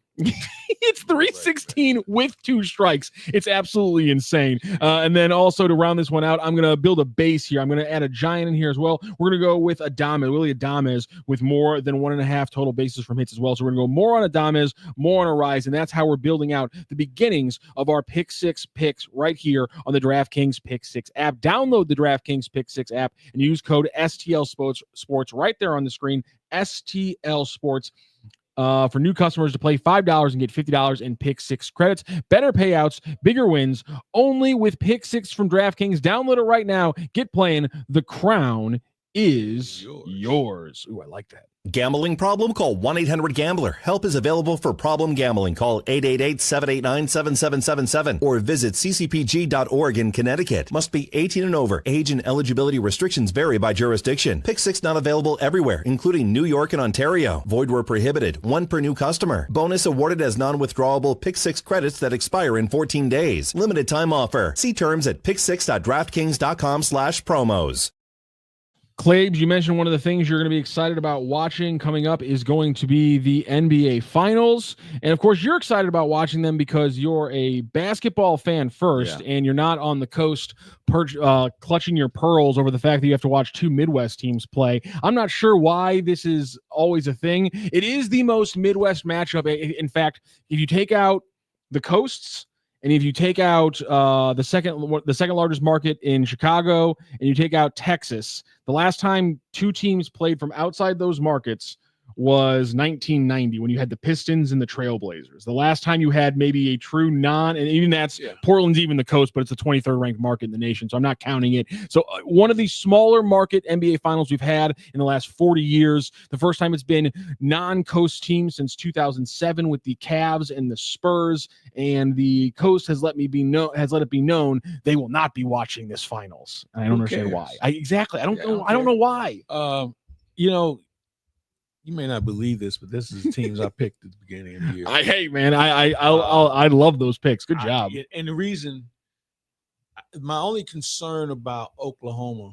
It's .316 with 2 strikes. It's absolutely insane. And then also to round this one out, I'm going to build a base here. I'm going to add a giant in here as well. We're going to go with Willie Adames with more than 1.5 total bases from hits as well. So we're going to go more on Adames, more on Arias, and that's how we're building out the beginnings of our Pick Six picks right here on the DraftKings Pick Six app. Download the DraftKings Pick Six app and use code STL Sports right there on the screen, STL Sports. For new customers to play $5 and get $50 in Pick Six credits. Better payouts, bigger wins, only with Pick Six from DraftKings. Download it right now. Get playing. The crown is yours. Ooh, I like that. Gambling problem? Call 1-800-GAMBLER. Help is available for problem gambling. Call 888-789-7777 or visit ccpg.org in Connecticut. Must be 18 and over. Age and eligibility restrictions vary by jurisdiction. Pick Six not available everywhere, including New York and Ontario. Void where prohibited. 1 per new customer. Bonus awarded as non-withdrawable Pick Six credits that expire in 14 days. Limited time offer. See terms at picksix.draftkings.com/promos. Claibs, you mentioned one of the things you're going to be excited about watching coming up is going to be the NBA Finals. And, of course, you're excited about watching them because you're a basketball fan first, and you're not on the coast clutching your pearls over the fact that you have to watch 2 Midwest teams play. I'm not sure why this is always a thing. It is the most Midwest matchup. In fact, if you take out the coasts, and if you take out the second largest market in Chicago, and you take out Texas, the last time 2 teams played from outside those markets was 1990 when you had the Pistons and the Trailblazers. The last time you had maybe a true and even that's Portland's even the coast, but it's the 23rd ranked market in the nation, so I'm not counting it. So one of the smaller market NBA finals we've had in the last 40 years. The first time it's been non-coast teams since 2007 with the Cavs and the Spurs, and the coast has let it be known they will not be watching this finals. And I don't understand why. I don't know why. You may not believe this, but this is teams I picked at the beginning of the year. I love those picks. Good job. And the reason, my only concern about Oklahoma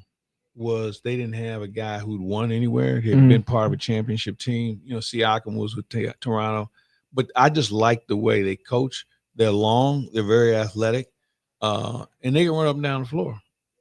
was they didn't have a guy who'd won anywhere. He had been part of a championship team. Siakam was with Toronto, but I just like the way they coach. They're long, they're very athletic, and they can run up and down the floor.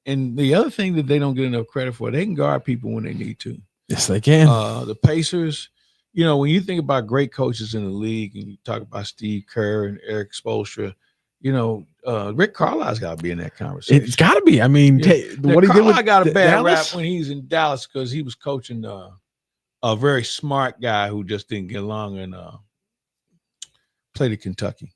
And the other thing that they don't get enough credit for, they can guard people when they need to. Yes, they can. The Pacers, when you think about great coaches in the league and you talk about Steve Kerr and Eric Spoelstra, Rick Carlisle's got to be in that conversation. It's got to be. I mean, what he did with got a bad rap when he was in Dallas because he was coaching a very smart guy who just didn't get along and played at Kentucky.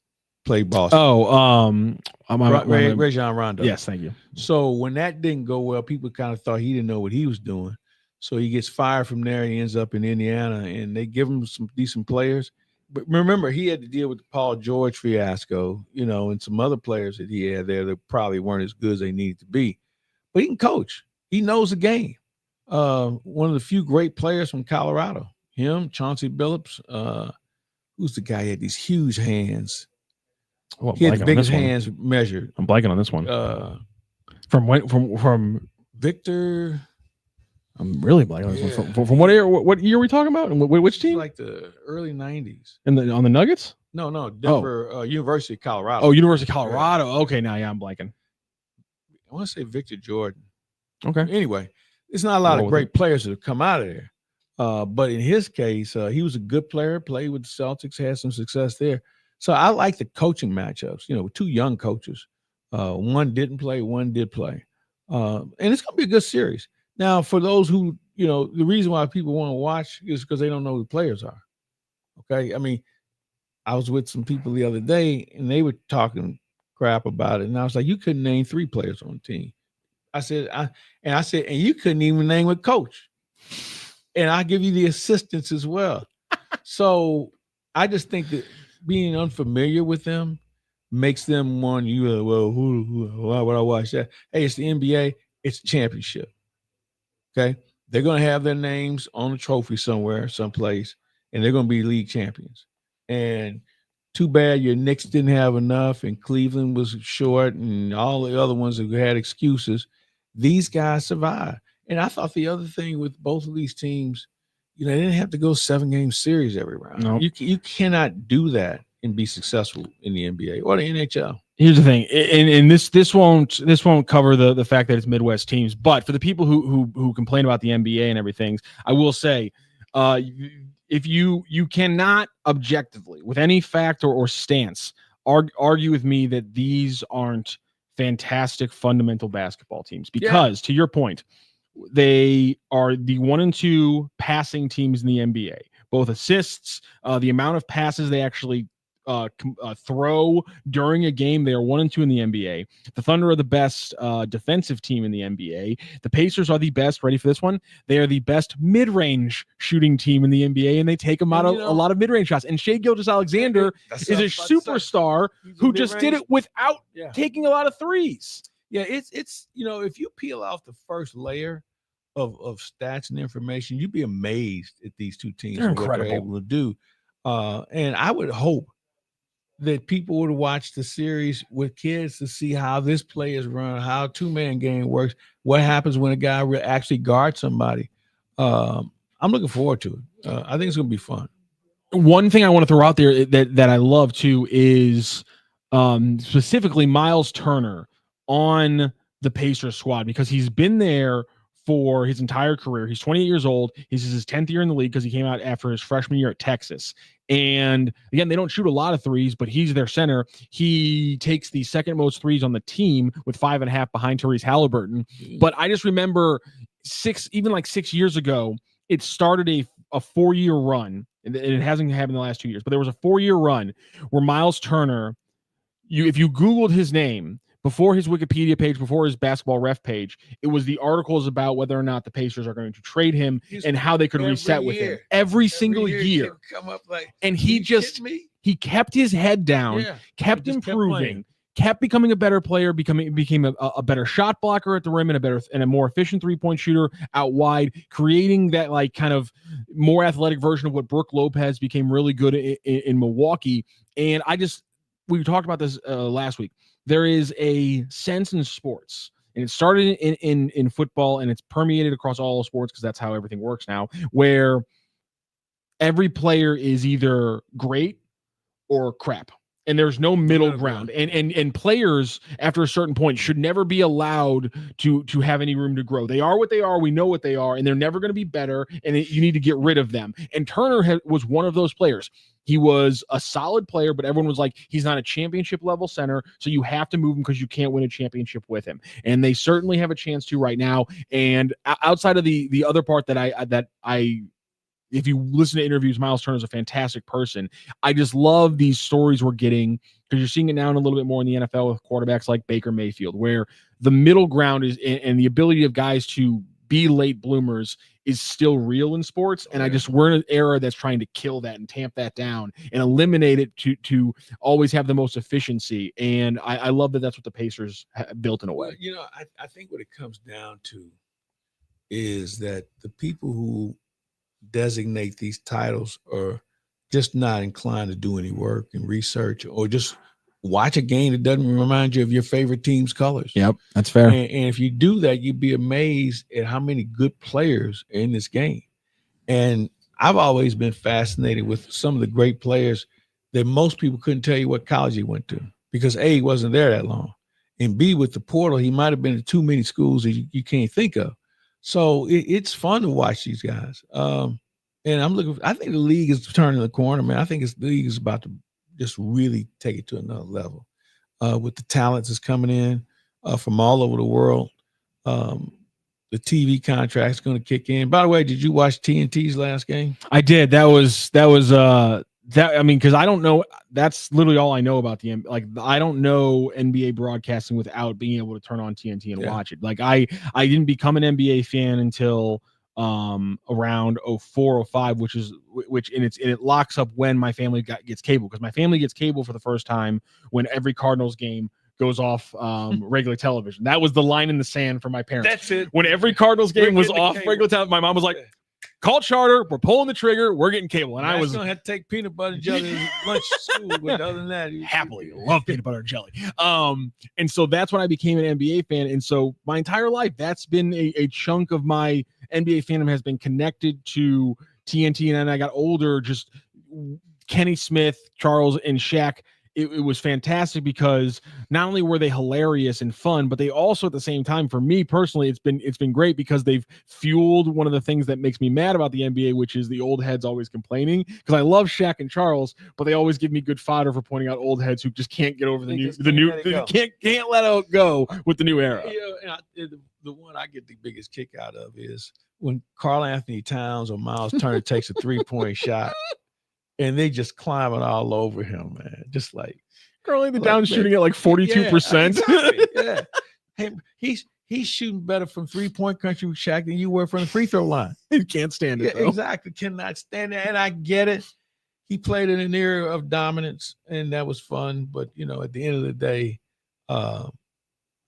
played Boston. Rajon Rondo. Yes, thank you. So when that didn't go well, people kind of thought he didn't know what he was doing. So he gets fired from there. He ends up in Indiana, and they give him some decent players. But remember, he had to deal with the Paul George fiasco, and some other players that he had there that probably weren't as good as they needed to be. But he can coach. He knows the game. One of the few great players from Colorado. Him, Chauncey Billups. Who's the guy? He had these huge hands. Well, he had the biggest hands measured. I'm blanking on this one. From Victor. I'm really blanking on this one. From what year? What year are we talking about? And which team? Like the early '90s. On the Nuggets? No, Denver, University of Colorado. Oh, University of Colorado. Yeah. Okay, now I'm blanking. I want to say Victor Jordan. Okay. Anyway, it's not a lot of great players that have come out of there. But in his case, he was a good player, played with the Celtics, had some success there. So I like the coaching matchups, with two young coaches. One didn't play, one did play. And it's going to be a good series. Now, for those who, the reason why people want to watch is because they don't know who the players are. Okay? I mean, I was with some people the other day, and they were talking crap about it. And I was like, you couldn't name 3 players on the team. I said, and you couldn't even name a coach. And I'll give you the assistants as well. So I just think that being unfamiliar with them makes them why would I watch that? Hey, it's the NBA. It's a championship. Okay. They're going to have their names on a trophy somewhere, someplace, and they're going to be league champions. And too bad your Knicks didn't have enough, and Cleveland was short, and all the other ones who had excuses. These guys survived. And I thought the other thing with both of these teams, they didn't have to go 7-game series every round. No. You cannot do that and be successful in the NBA or the NHL. Here's the thing, and this won't cover the fact that it's Midwest teams, but for the people who complain about the NBA and everything, I will say, if you cannot objectively, with any fact or stance, argue with me that these aren't fantastic fundamental basketball teams, because to your point, they are the 1 and 2 passing teams in the NBA. Both assists, the amount of passes they actually throw during a game, they are 1 and 2 in the NBA. The Thunder are the best defensive team in the NBA. The Pacers are the best, ready for this one, they are the best mid-range shooting team in the NBA, and they take them out of a lot of mid-range shots. And Shai Gilgeous-Alexander is a superstar who just did it without taking a lot of threes. Yeah, it's if you peel off the first layer of stats and information, you'd be amazed at these two teams and what they're able to do. And I would hope that people would watch the series with kids to see how this play is run, how a 2-man game works, what happens when a guy actually guards somebody. I'm looking forward to it. I think it's going to be fun. One thing I want to throw out there that I love too is specifically Myles Turner on the Pacers squad, because he's been there for his entire career. He's 28 years old. This is his 10th year in the league because he came out after his freshman year at Texas. And again, they don't shoot a lot of threes, but he's their center. He takes the second most threes on the team with 5.5 behind Tyrese Halliburton. But I just remember 6 years ago, it started a 4-year run, and it hasn't happened in the last 2 years, but there was a 4-year run where Myles Turner, if you Googled his name, before his Wikipedia page, before his basketball ref page, it was the articles about whether or not the Pacers are going to trade him and how they could reset with him every single year. Come up like, and he kept his head down, kept improving, kept becoming a better player, became a better shot blocker at the rim and a more efficient 3-point shooter out wide, creating that like kind of more athletic version of what Brook Lopez became really good in Milwaukee. And we talked about this last week. There is a sense in sports, and it started in football, and it's permeated across all sports because that's how everything works now, where every player is either great or crap. And there's no middle ground. And players after a certain point should never be allowed to have any room to grow. They are what they are. We know what they are, and they're never going to be better. And you need to get rid of them. And Turner was one of those players. He was a solid player, but everyone was like, he's not a championship level center, so you have to move him because you can't win a championship with him. And they certainly have a chance to right now. And outside of the other part that I if you listen to interviews, Myles Turner is a fantastic person. I just love these stories we're getting because you're seeing it now in a little bit more in the NFL with quarterbacks like Baker Mayfield, where the middle ground is and the ability of guys to be late bloomers is still real in sports. And we're in an era that's trying to kill that and tamp that down and eliminate it to always have the most efficiency. And I love that that's what the Pacers built in a way. You know, I think what it comes down to is that the people who designate these titles are just not inclined to do any work and research or just watch a game that doesn't remind you of your favorite team's colors. Yep, that's fair. And if you do that, you'd be amazed at how many good players are in this game. And I've always been fascinated with some of the great players that most people couldn't tell you what college he went to because A, he wasn't there that long. And B, with the portal, he might have been in too many schools that you can't think of. So it's fun to watch these guys. And I think the league is turning the corner, man. I think the league is about to just really take it to another level with the talents that's coming in from all over the world. The TV contract is going to kick in. By the way, did you watch TNT's last game? I did. That was I mean, because I don't know. That's literally all I know about the I don't know NBA broadcasting without being able to turn on TNT and watch it. Like I didn't become an NBA fan until around 04, 05, which it locks up when my family gets cable, because my family gets cable for the first time when every Cardinals game goes off regular television. That was the line in the sand for my parents. That's it. When every Cardinals game was off regular television, my mom was like, call charter, we're pulling the trigger, we're getting cable. And I was gonna have to take peanut butter and jelly to lunch school, but other than that, happily love peanut butter and jelly. And so that's when I became an NBA fan. And so my entire life, that's been a chunk of my NBA fandom has been connected to TNT. And then I got older, just Kenny Smith, Charles, and Shaq. It was fantastic because not only were they hilarious and fun, but they also at the same time, for me personally, it's been great because they've fueled one of the things that makes me mad about the NBA, which is the old heads always complaining. Because I love Shaq and Charles, but they always give me good fodder for pointing out old heads who just can't get over can't let it go with the new era. The one I get the biggest kick out of is when Karl Anthony Towns or Myles Turner takes a 3-point shot. And they just climbing all over him, man. Just like Curling the down shooting at like 42%. Yeah. Hey, he's shooting better from 3-point country with Shaq than you were from the free throw line. He can't stand it. Yeah, exactly. Cannot stand it. And I get it. He played in an era of dominance, and that was fun. But at the end of the day,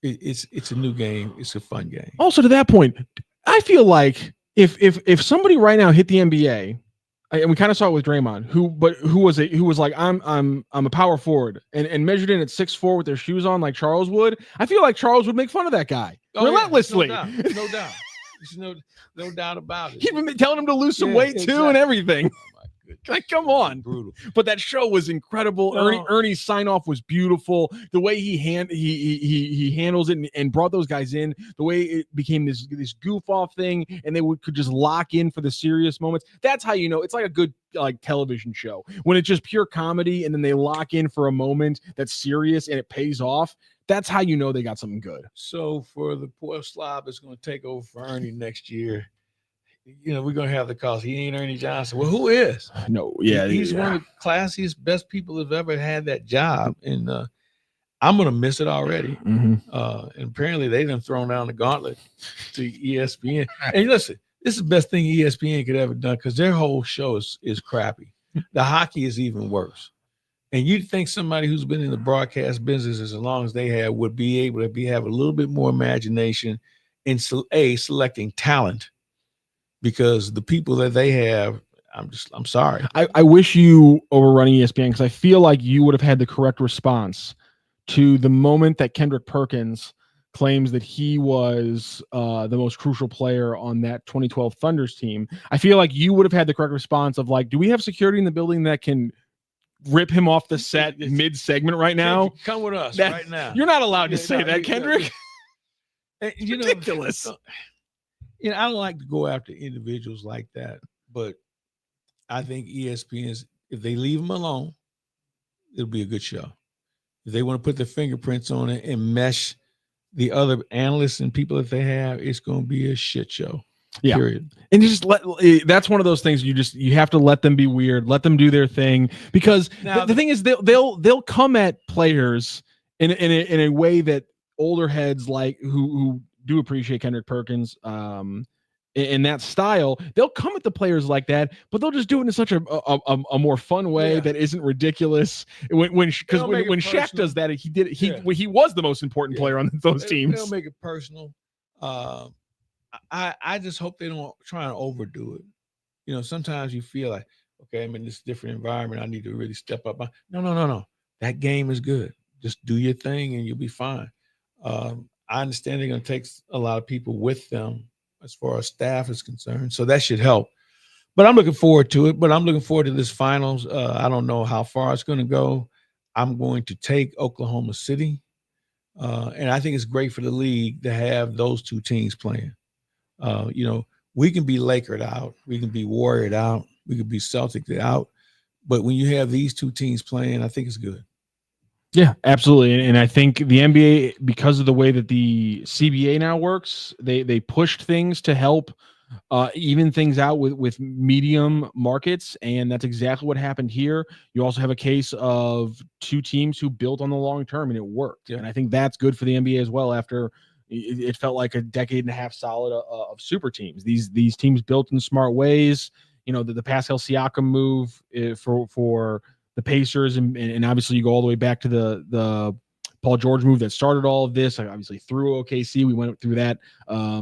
it's a new game. It's a fun game. Also, to that point, I feel like if somebody right now hit the NBA. And we kind of saw it with Draymond, who was like, I'm a power forward and measured in at 6'4" with their shoes on like Charles would. I feel like Charles would make fun of that guy relentlessly. No doubt. There's no doubt about it. He'd been telling him to lose some weight too and everything. Like, come on. Brutal. But that show was incredible. Ernie's sign off was beautiful. The way he handles it and brought those guys in, the way it became this goof off thing, and they could just lock in for the serious moments. That's how it's like a good television show when it's just pure comedy, and then they lock in for a moment that's serious and it pays off. That's how they got something good. So for the poor slob that's going to take over for Ernie next year, we're going to have the cause. He ain't Ernie Johnson. Well, who is? No, yeah. He's one of the classiest, best people who've ever had that job. And I'm going to miss it already. Mm-hmm. And apparently they done thrown down the gauntlet to ESPN. And listen, this is the best thing ESPN could ever done because their whole show is crappy. The hockey is even worse. And you'd think somebody who's been in the broadcast business as long as they have would be able to have a little bit more imagination in selecting talent. Because the people that they have, I'm sorry. I wish you were running ESPN because I feel like you would have had the correct response to the moment that Kendrick Perkins claims that he was the most crucial player on that 2012 Thunders team. I feel like you would have had the correct response of like, do we have security in the building that can rip him off the set mid-segment right now? Come with us right now. You're not allowed to say that, Kendrick. Ridiculous. I don't like to go after individuals like that, but I think ESPN's, if they leave them alone, it'll be a good show. If they want to put their fingerprints on it and mesh the other analysts and people that they have, it's going to be a shit show. Yeah. Period. And you just that's one of those things you have to let them be weird, let them do their thing, because Now, the thing is they'll come at players in a way that older heads like who do appreciate Kendrick Perkins in that style, they'll come at the players like that, but they'll just do it in such a more fun way that isn't ridiculous. When Shaq does that, he was the most important player on those teams. They'll make it personal. I just hope they don't try and overdo it. You know, sometimes you feel like, okay, I'm in this different environment, I need to really step up. No. That game is good. Just do your thing and you'll be fine. I understand they're going to take a lot of people with them as far as staff is concerned, so that should help. But I'm looking forward to it. But I'm looking forward to this finals. I don't know how far it's going to go. I'm going to take Oklahoma City, and I think it's great for the league to have those two teams playing. You know, we can be Lakered out, we can be Warriored out, we can be Celtic out, but when you have these two teams playing, I think it's good. Yeah, absolutely. And I think the NBA, because of the way that the CBA now works, they pushed things to help even things out with medium markets, and that's exactly what happened here. You also have a case of two teams who built on the long term, and it worked. Yeah. And I think that's good for the NBA as well. After it felt like a decade and a half solid of super teams. These teams built in smart ways. You know, the Pascal Siakam move for the Pacers, and obviously you go all the way back to the Paul George move that started all of this. Obviously through OKC, we went through that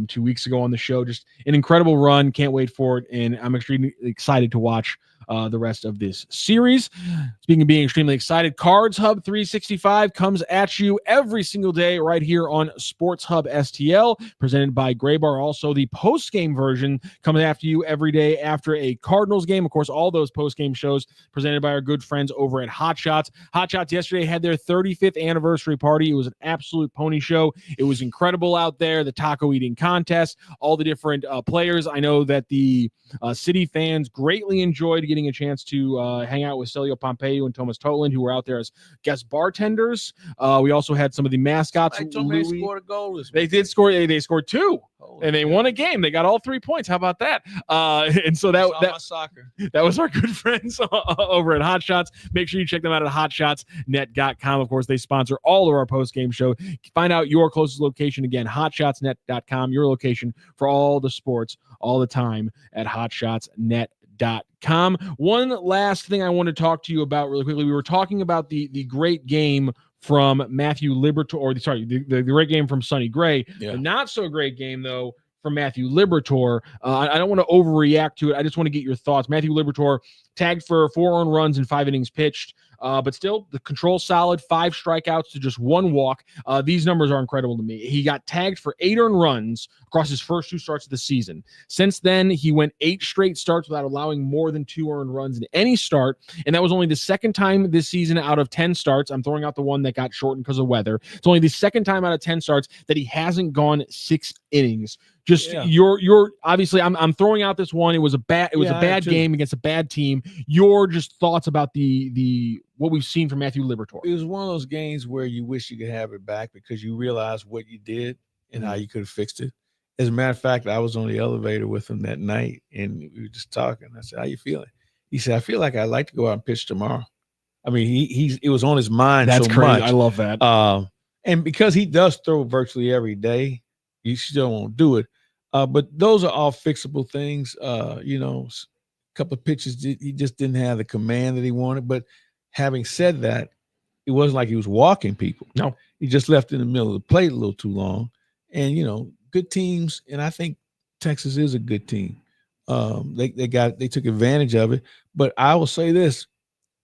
2 weeks ago on the show. Just an incredible run. Can't wait for it, and I'm extremely excited to watch the rest of this series. Speaking of being extremely excited, Cards Hub 365 comes at you every single day right here on Sports Hub STL, presented by Gray Bar. Also, the post-game version comes after you every day after a Cardinals game. Of course, all those post-game shows presented by our good friends over at Hot Shots. Hot Shots yesterday had their 35th anniversary party. It was an absolute pony show. It was incredible out there. The taco eating contest, all the different players. I know that the City fans greatly enjoyed getting a chance to hang out with Celio Pompeo and Thomas Toland, who were out there as guest bartenders. We also had some of the mascots. They scored a goal. They did score. They scored two. And they won a game. They got all 3 points. How about that? And so that was our good friends over at Hot Shots. Make sure you check them out at hotshotsnet.com. Of course, they sponsor all of our post-game show. Find out your closest location. Again, hotshotsnet.com, your location for all the sports all the time at hotshotsnet.com. One last thing I want to talk to you about really quickly. We were talking about the great game from Matthew Liberatore, the great game from Sonny Gray. Yeah. The not so great game, though, from Matthew Liberatore. I don't want to overreact to it. I just want to get your thoughts. Matthew Liberatore tagged for 4 earned runs in 5 innings pitched. But still, the control solid, 5 strikeouts to just 1 walk. These numbers are incredible to me. He got tagged for 8 earned runs across his first 2 starts of the season. Since then, he went 8 straight starts without allowing more than 2 earned runs in any start, and that was only the second time this season out of 10 starts. I'm throwing out the one that got shortened because of weather. It's only the second time out of 10 starts that he hasn't gone 6 innings. You're obviously I'm throwing out this one. It was a bad game against a bad team. Your just thoughts about the what we've seen from Matthew Liberatore. It was one of those games where you wish you could have it back because you realize what you did and how you could have fixed it. As a matter of fact, I was on the elevator with him that night and we were just talking. I said, "How you feeling?" He said, "I feel like I'd like to go out and pitch tomorrow." I mean, it was on his mind. That's so crazy. Much. I love that. And because he does throw virtually every day, you still won't do it. But those are all fixable things. A couple of pitches, he just didn't have the command that he wanted. But having said that, it wasn't like he was walking people. No, he just left in the middle of the plate a little too long. And, good teams, and I think Texas is a good team. They took advantage of it. But I will say this,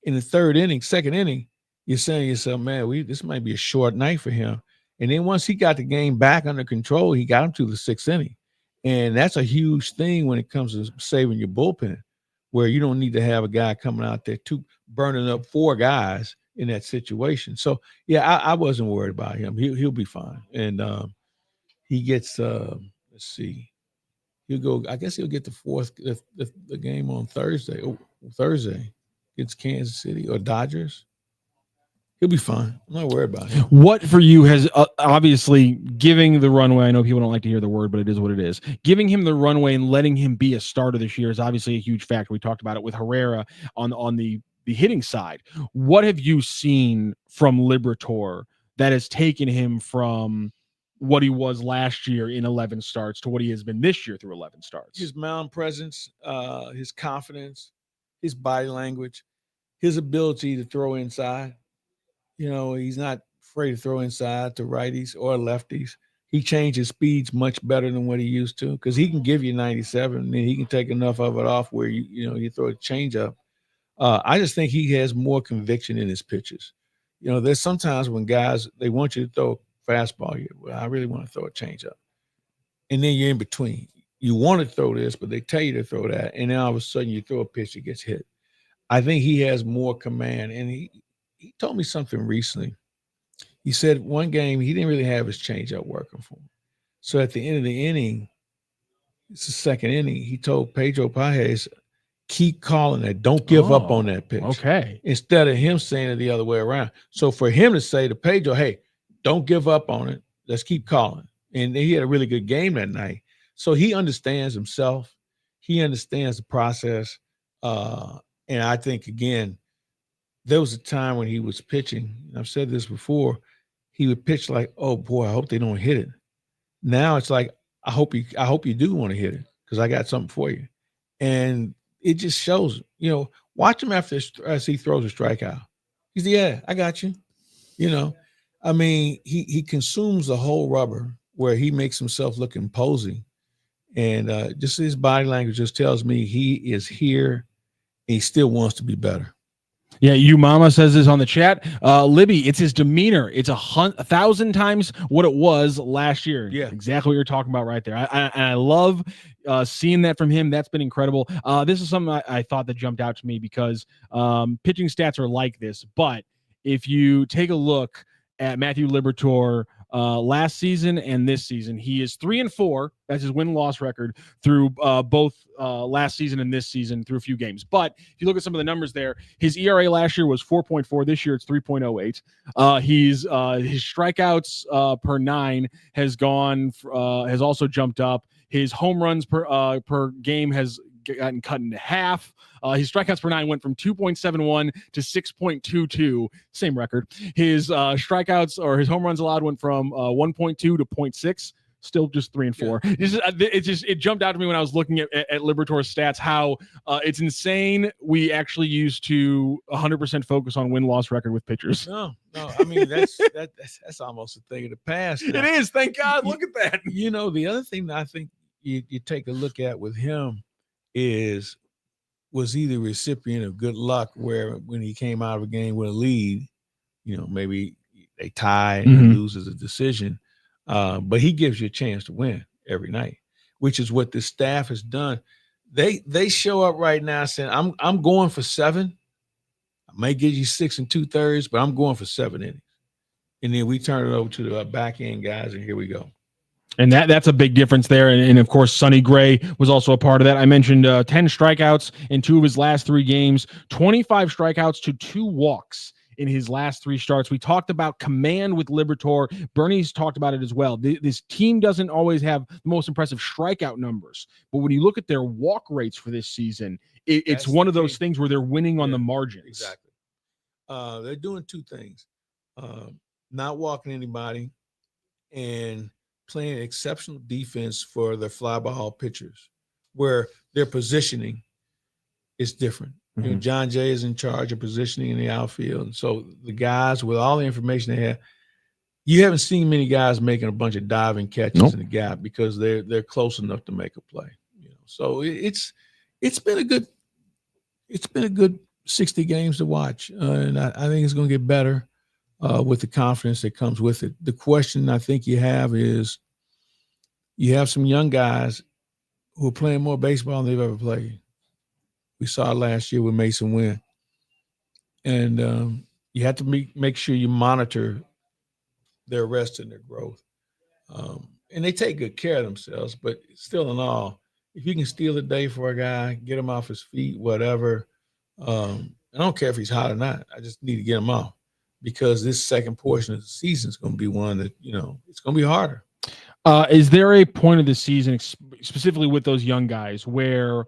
in the second inning, you're saying to yourself, man, this might be a short night for him. And then once he got the game back under control, he got him to the 6th inning. And that's a huge thing when it comes to saving your bullpen, where you don't need to have a guy coming out there burning up 4 guys in that situation. So, yeah, I wasn't worried about him. He'll be fine. And he gets, let's see, I guess he'll get the game on Thursday. Thursday against Kansas City or Dodgers. He'll be fine. I'm not worried about him. What for you has obviously giving the runway? I know people don't like to hear the word, but it is what it is. Giving him the runway and letting him be a starter this year is obviously a huge factor. We talked about it with Herrera on the hitting side. What have you seen from Liberatore that has taken him from what he was last year in 11 starts to what he has been this year through 11 starts? His mound presence, his confidence, his body language, his ability to throw inside. You know, he's not afraid to throw inside to righties or lefties. He changed his speeds much better than what he used to because he can give you 97 and he can take enough of it off where you throw a change up. I just think he has more conviction in his pitches. You know, there's sometimes when guys, they want you to throw a fastball. Well, I really want to throw a change up. And then you're in between. You want to throw this, but they tell you to throw that. And then all of a sudden you throw a pitch that gets hit. I think he has more command. And he told me something recently. He said one game he didn't really have his changeup working for him. So at the end of the inning, it's the second inning, he told Pedro Pages, keep calling that. Don't give up on that pitch. Okay. Instead of him saying it the other way around. So for him to say to Pedro, hey, don't give up on it. Let's keep calling. And he had a really good game that night. So he understands himself. He understands the process. And I think, again, there was a time when he was pitching, and I've said this before, he would pitch like, oh, boy, I hope they don't hit it. Now it's like, I hope you do want to hit it because I got something for you. And it just shows, watch him as he throws a strikeout. He said, yeah, I got you. I mean, he consumes the whole rubber where he makes himself look imposing. And just his body language just tells me he is here and he still wants to be better. Yeah, you mama says this on the chat. Libby, it's his demeanor. It's 1,000 times what it was last year. Yeah, exactly what you're talking about right there. I love seeing that from him. That's been incredible. This is something I thought that jumped out to me because pitching stats are like this. But if you take a look at Matthew Liberatore last season and this season, he is 3-4. That's his win-loss record through both last season and this season through a few games. But if you look at some of the numbers there, his ERA last year was 4.4. This year it's 3.08. His strikeouts per 9 has also jumped up. His home runs per game has gotten cut into half. His strikeouts per 9 went from 2.71 to 6.22, same record. His strikeouts or his home runs allowed went from 1.2 to 0.6. Still just 3 and 4. Yeah. It jumped out to me when I was looking at Liberatore's stats how it's insane. We actually used to 100% focus on win-loss record with pitchers. No. I mean that's almost a thing of the past now. It is. Thank God. Look at that. The other thing that I think you take a look at with him was he the recipient of good luck where when he came out of a game with a lead, maybe they tie and he loses a decision. But he gives you a chance to win every night, which is what this staff has done. They show up right now saying, I'm going for 7. I may give you 6 2/3, but I'm going for 7 innings. And then we turn it over to the back end guys, and here we go. And that's a big difference there. And of course, Sonny Gray was also a part of that. I mentioned 10 strikeouts in 2 of his last 3 games, 25 strikeouts to 2 walks in his last 3 starts. We talked about command with Liberatore. Bernie's talked about it as well. This team doesn't always have the most impressive strikeout numbers, but when you look at their walk rates for this season, it's one of those things where they're winning on the margins. Exactly. They're doing 2 things. Not walking anybody and playing exceptional defense for their fly ball pitchers, where their positioning is different. Jon Jay is in charge of positioning in the outfield. And so the guys, with all the information they have, you haven't seen many guys making a bunch of diving catches in the gap because they're close enough to make a play. So it's been a good 60 games to watch, and I think it's going to get better with the confidence that comes with it. The question I think you have is you have some young guys who are playing more baseball than they've ever played. We saw it last year with Mason Wynn. And you have to make sure you monitor their rest and their growth. And they take good care of themselves, but still in all, if you can steal a day for a guy, get him off his feet, whatever, I don't care if he's hot or not. I just need to get him off. because this second portion of the season is going to be one that, it's going to be harder. Is there a point of the season, specifically with those young guys, where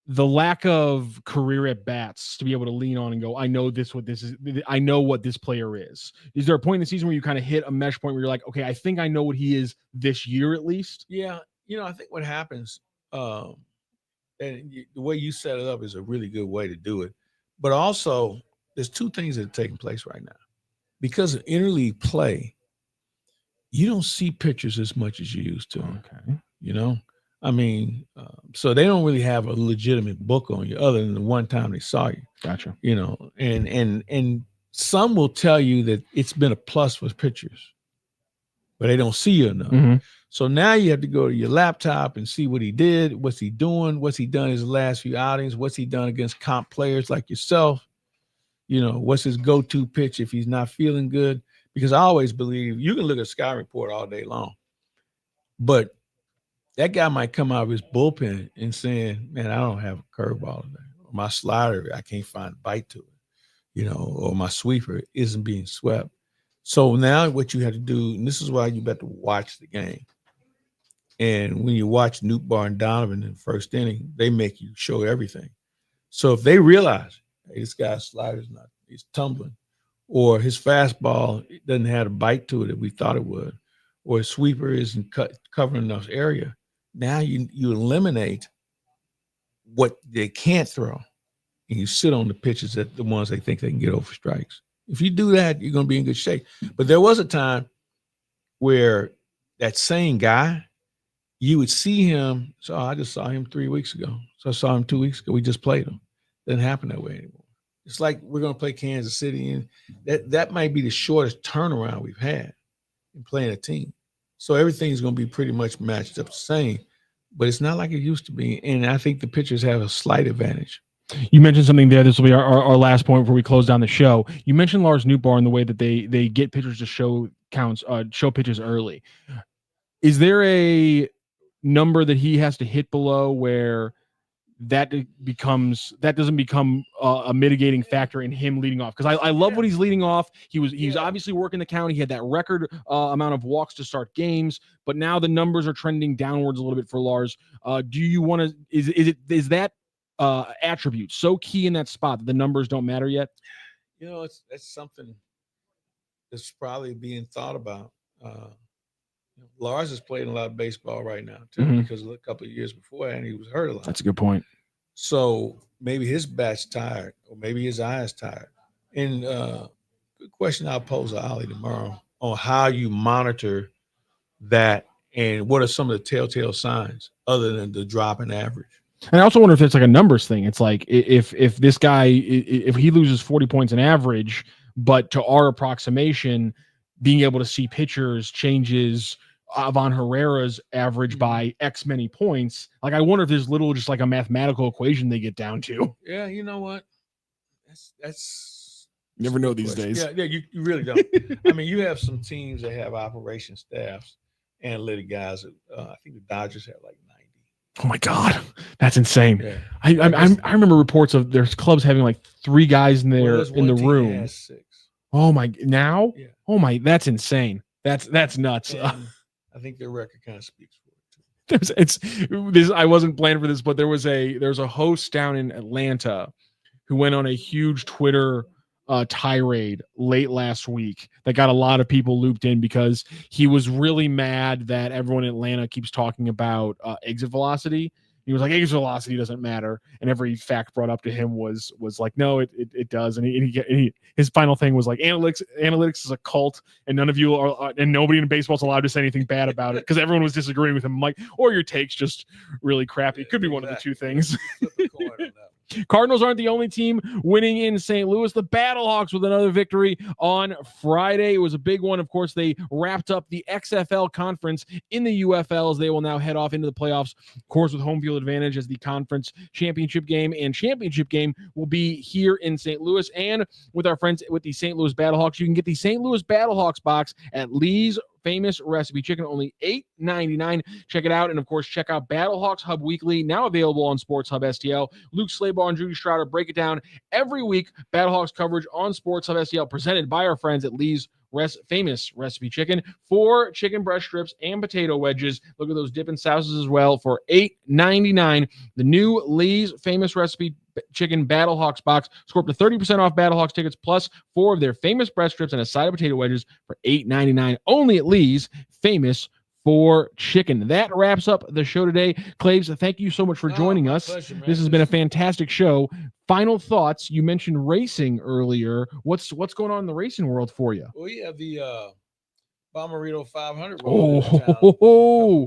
the lack of career at bats to be able to lean on and go, I know what this player is? Is there a point in the season where you kind of hit a mesh point where you're like, okay, I think I know what he is this year at least? Yeah. I think what happens, and the way you set it up is a really good way to do it. But also, there's two things that are taking place right now. Because of interleague play, you don't see pitchers as much as you used to. Okay. So they don't really have a legitimate book on you other than the one time they saw you. Gotcha. And some will tell you that it's been a plus for pitchers, but they don't see you enough. Mm-hmm. So now you have to go to your laptop and see what he did, what's he doing, what's he done his last few outings, what's he done against comp players like yourself, what's his go-to pitch if he's not feeling good. Because I always believe you can look at Sky Report all day long, but that guy might come out of his bullpen and saying, man, I don't have a curveball today. Or my slider, I can't find a bite to it, or my sweeper isn't being swept. So now what you have to do, and this is why you better watch the game. And when you watch Noot and Donovan in the first inning, they make you show everything. So if they realize, hey, this guy's slider's he's tumbling, or his fastball doesn't have a bite to it that we thought it would, or his sweeper isn't covering enough area, now you eliminate what they can't throw, and you sit on the pitches that the ones they think they can get over strikes. If you do that, you're going to be in good shape. But there was a time where that same guy, you would see him. So I just saw him 3 weeks ago. So I saw him 2 weeks ago. We just played him. Doesn't happen that way anymore. It's like we're going to play Kansas City, and that might be the shortest turnaround we've had in playing a team. So everything's going to be pretty much matched up the same, but it's not like it used to be. And I think the pitchers have a slight advantage. You mentioned something there. This will be our last point before we close down the show. You mentioned Lars Nootbaar and the way that they get pitchers to show pitches early. Is there a number that he has to hit below where that doesn't become a mitigating factor in him leading off? Because I love when he's leading off. He was obviously working the count. He had that record amount of walks to start games, but now the numbers are trending downwards a little bit for Lars. Do you want to? Is that attribute so key in that spot that the numbers don't matter yet? That's something that's probably being thought about. Lars has played a lot of baseball right now too, Mm-hmm. because a couple of years beforehand he was hurt a lot. That's a good point. So maybe his bat's tired, or maybe his eye's tired. And good question I'll pose to Ollie tomorrow on how you monitor that and what are some of the telltale signs other than the drop in average. And I also wonder if it's like a numbers thing. It's like if this guy, if he loses 40 points in average, but to our approximation, being able to see pitchers changes Avon Herrera's average by X many points. Like, I wonder if there's just like a mathematical equation they get down to. Yeah, you know what? That's never know these days. Yeah, you really don't. I mean, you have some teams that have operation staffs, analytic guys. I think the Dodgers have like 90. Oh my God, that's insane. Yeah. I remember reports of there's clubs having like 3 guys in there in the room. Has 6. Oh my! Now? Yeah. Oh my! That's insane. That's nuts. I think their record kind of speaks for it too. I wasn't planning for this, but there's a host down in Atlanta who went on a huge Twitter tirade late last week that got a lot of people looped in because he was really mad that everyone in Atlanta keeps talking about exit velocity. He was like, exit velocity doesn't matter, and every fact brought up to him was like, no, it does. And his final thing was like, analytics is a cult, and none of you are, and nobody in baseball is allowed to say anything bad about it because everyone was disagreeing with him. I'm like, or your take's just really crappy. It could be one of the two things. Cardinals aren't the only team winning in St. Louis. The Battlehawks with another victory on Friday. It was a big one. Of course, they wrapped up the XFL conference in the UFL as they will now head off into the playoffs, of course, with home field advantage as the conference championship game will be here in St. Louis. And with our friends with the St. Louis Battlehawks, you can get the St. Louis Battlehawks box at Lee's famous recipe chicken, only $8.99. Check it out. And of course, check out Battlehawks Hub Weekly, now available on Sports Hub STL. Luke Slabaugh and Judy Strouder break it down every week. Battlehawks coverage on Sports Hub STL, presented by our friends at Lee's famous recipe chicken, 4 chicken breast strips and potato wedges. Look at those dipping sauces as well for $8.99. The new Lee's famous recipe chicken Battlehawks box. Score up to 30% off Battlehawks tickets plus 4 of their famous breast strips and a side of potato wedges for $8.99. Only at Lee's famous for chicken. That wraps up the show today. Claibs, thank you so much for joining us. Pleasure, this has been a fantastic show. Final thoughts. You mentioned racing earlier. What's going on in the racing world for you? Well, yeah, the Bommarito 500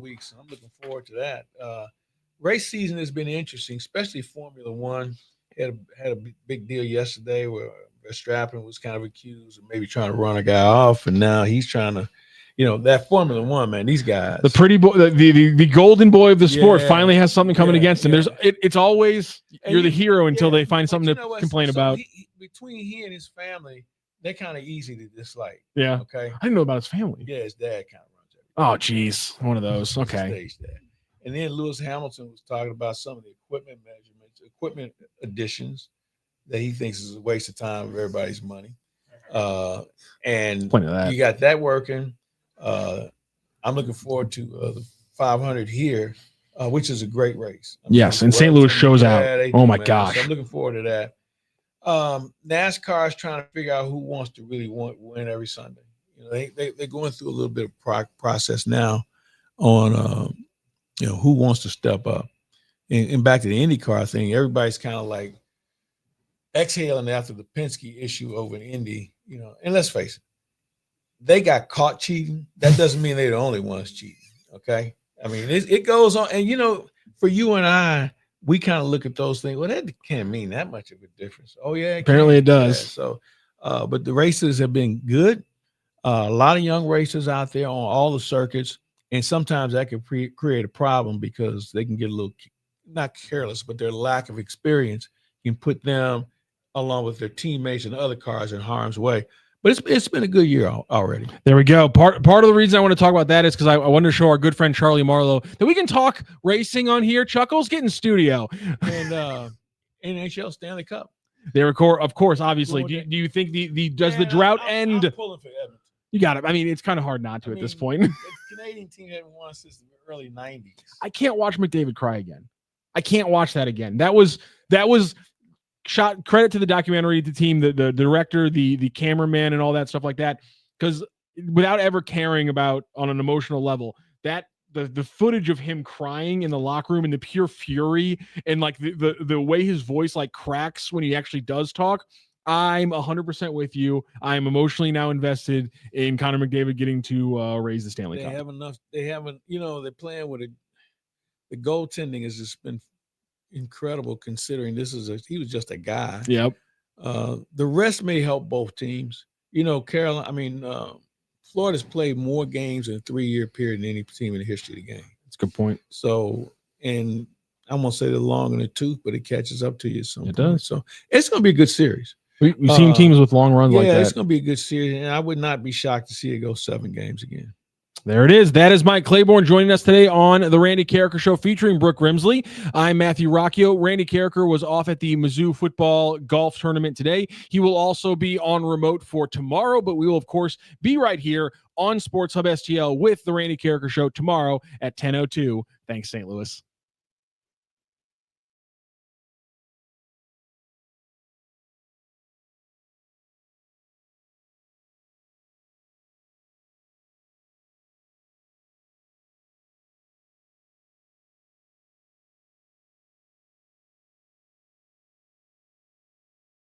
weeks. I'm looking forward to that. Race season has been interesting, especially Formula One. Had a big deal yesterday where Verstappen was kind of accused of maybe trying to run a guy off, and now he's trying to. That Formula One, man, these guys. The pretty boy, the golden boy of the sport finally has something coming against him. It's always, you're the hero until they find something to complain about. Between he and his family, they're kind of easy to dislike. Yeah. Okay. I didn't know about his family. Yeah, his dad kind of runs everything. Oh, geez. One of those. Okay. And then Lewis Hamilton was talking about some of the equipment measurements, equipment additions that he thinks is a waste of time of everybody's money. And Plenty of that. You got that working. I'm looking forward to the 500 here, which is a great race. Yes, and St. Louis shows out. Oh my gosh! So I'm looking forward to that. NASCAR is trying to figure out who wants to really win every Sunday. They're going through a little bit of process now on who wants to step up. And back to the IndyCar thing, everybody's kind of like exhaling after the Penske issue over in Indy. And let's face it. They got caught cheating. That doesn't mean they're the only ones cheating. Okay. I mean, it goes on. And, for you and I, we kind of look at those things. Well, that can't mean that much of a difference. Oh, yeah. Apparently it does. So, but the races have been good. A lot of young racers out there on all the circuits. And sometimes that can create a problem because they can get a little, not careless, but their lack of experience can put them along with their teammates and other cars in harm's way. But it's been a good year already. There we go. Part of the reason I want to talk about that is because I wanted to show our good friend Charlie Marlowe that we can talk racing on here. Chuckles, get in studio. And NHL Stanley Cup. They record, of course, obviously. Do you think does the drought end? I'm pulling for Edmonton. You got it. I mean, it's kind of hard not to at this point. The Canadian team haven't won since the early 90s. I can't watch McDavid cry again. I can't watch that again. That was shot. Credit to the documentary, the team, the director, the cameraman, and all that stuff like that. Because without ever caring about on an emotional level, that the footage of him crying in the locker room and the pure fury and like the way his voice like cracks when he actually does talk. I'm 100% with you. I'm emotionally now invested in Connor McDavid getting to raise the Stanley Cup. They have enough. They haven't. They're playing with the goaltending has just been incredible considering he was just a guy. Yep. The rest may help both teams. Florida's played more games in a 3-year period than any team in the history of the game. That's a good point. So, and I'm gonna say they're long in the tooth, but it catches up to you. It does. So it's gonna be a good series. We've seen teams with long runs like that. Yeah, it's gonna be a good series, and I would not be shocked to see it go 7 games again. There it is. That is Mike Claiborne joining us today on the Randy Karraker Show featuring Brooke Grimsley. I'm Matthew Rocchio. Randy Karraker was off at the Mizzou Football Golf Tournament today. He will also be on remote for tomorrow, but we will, of course, be right here on Sports Hub STL with the Randy Karraker Show tomorrow at 10:02. Thanks, St. Louis.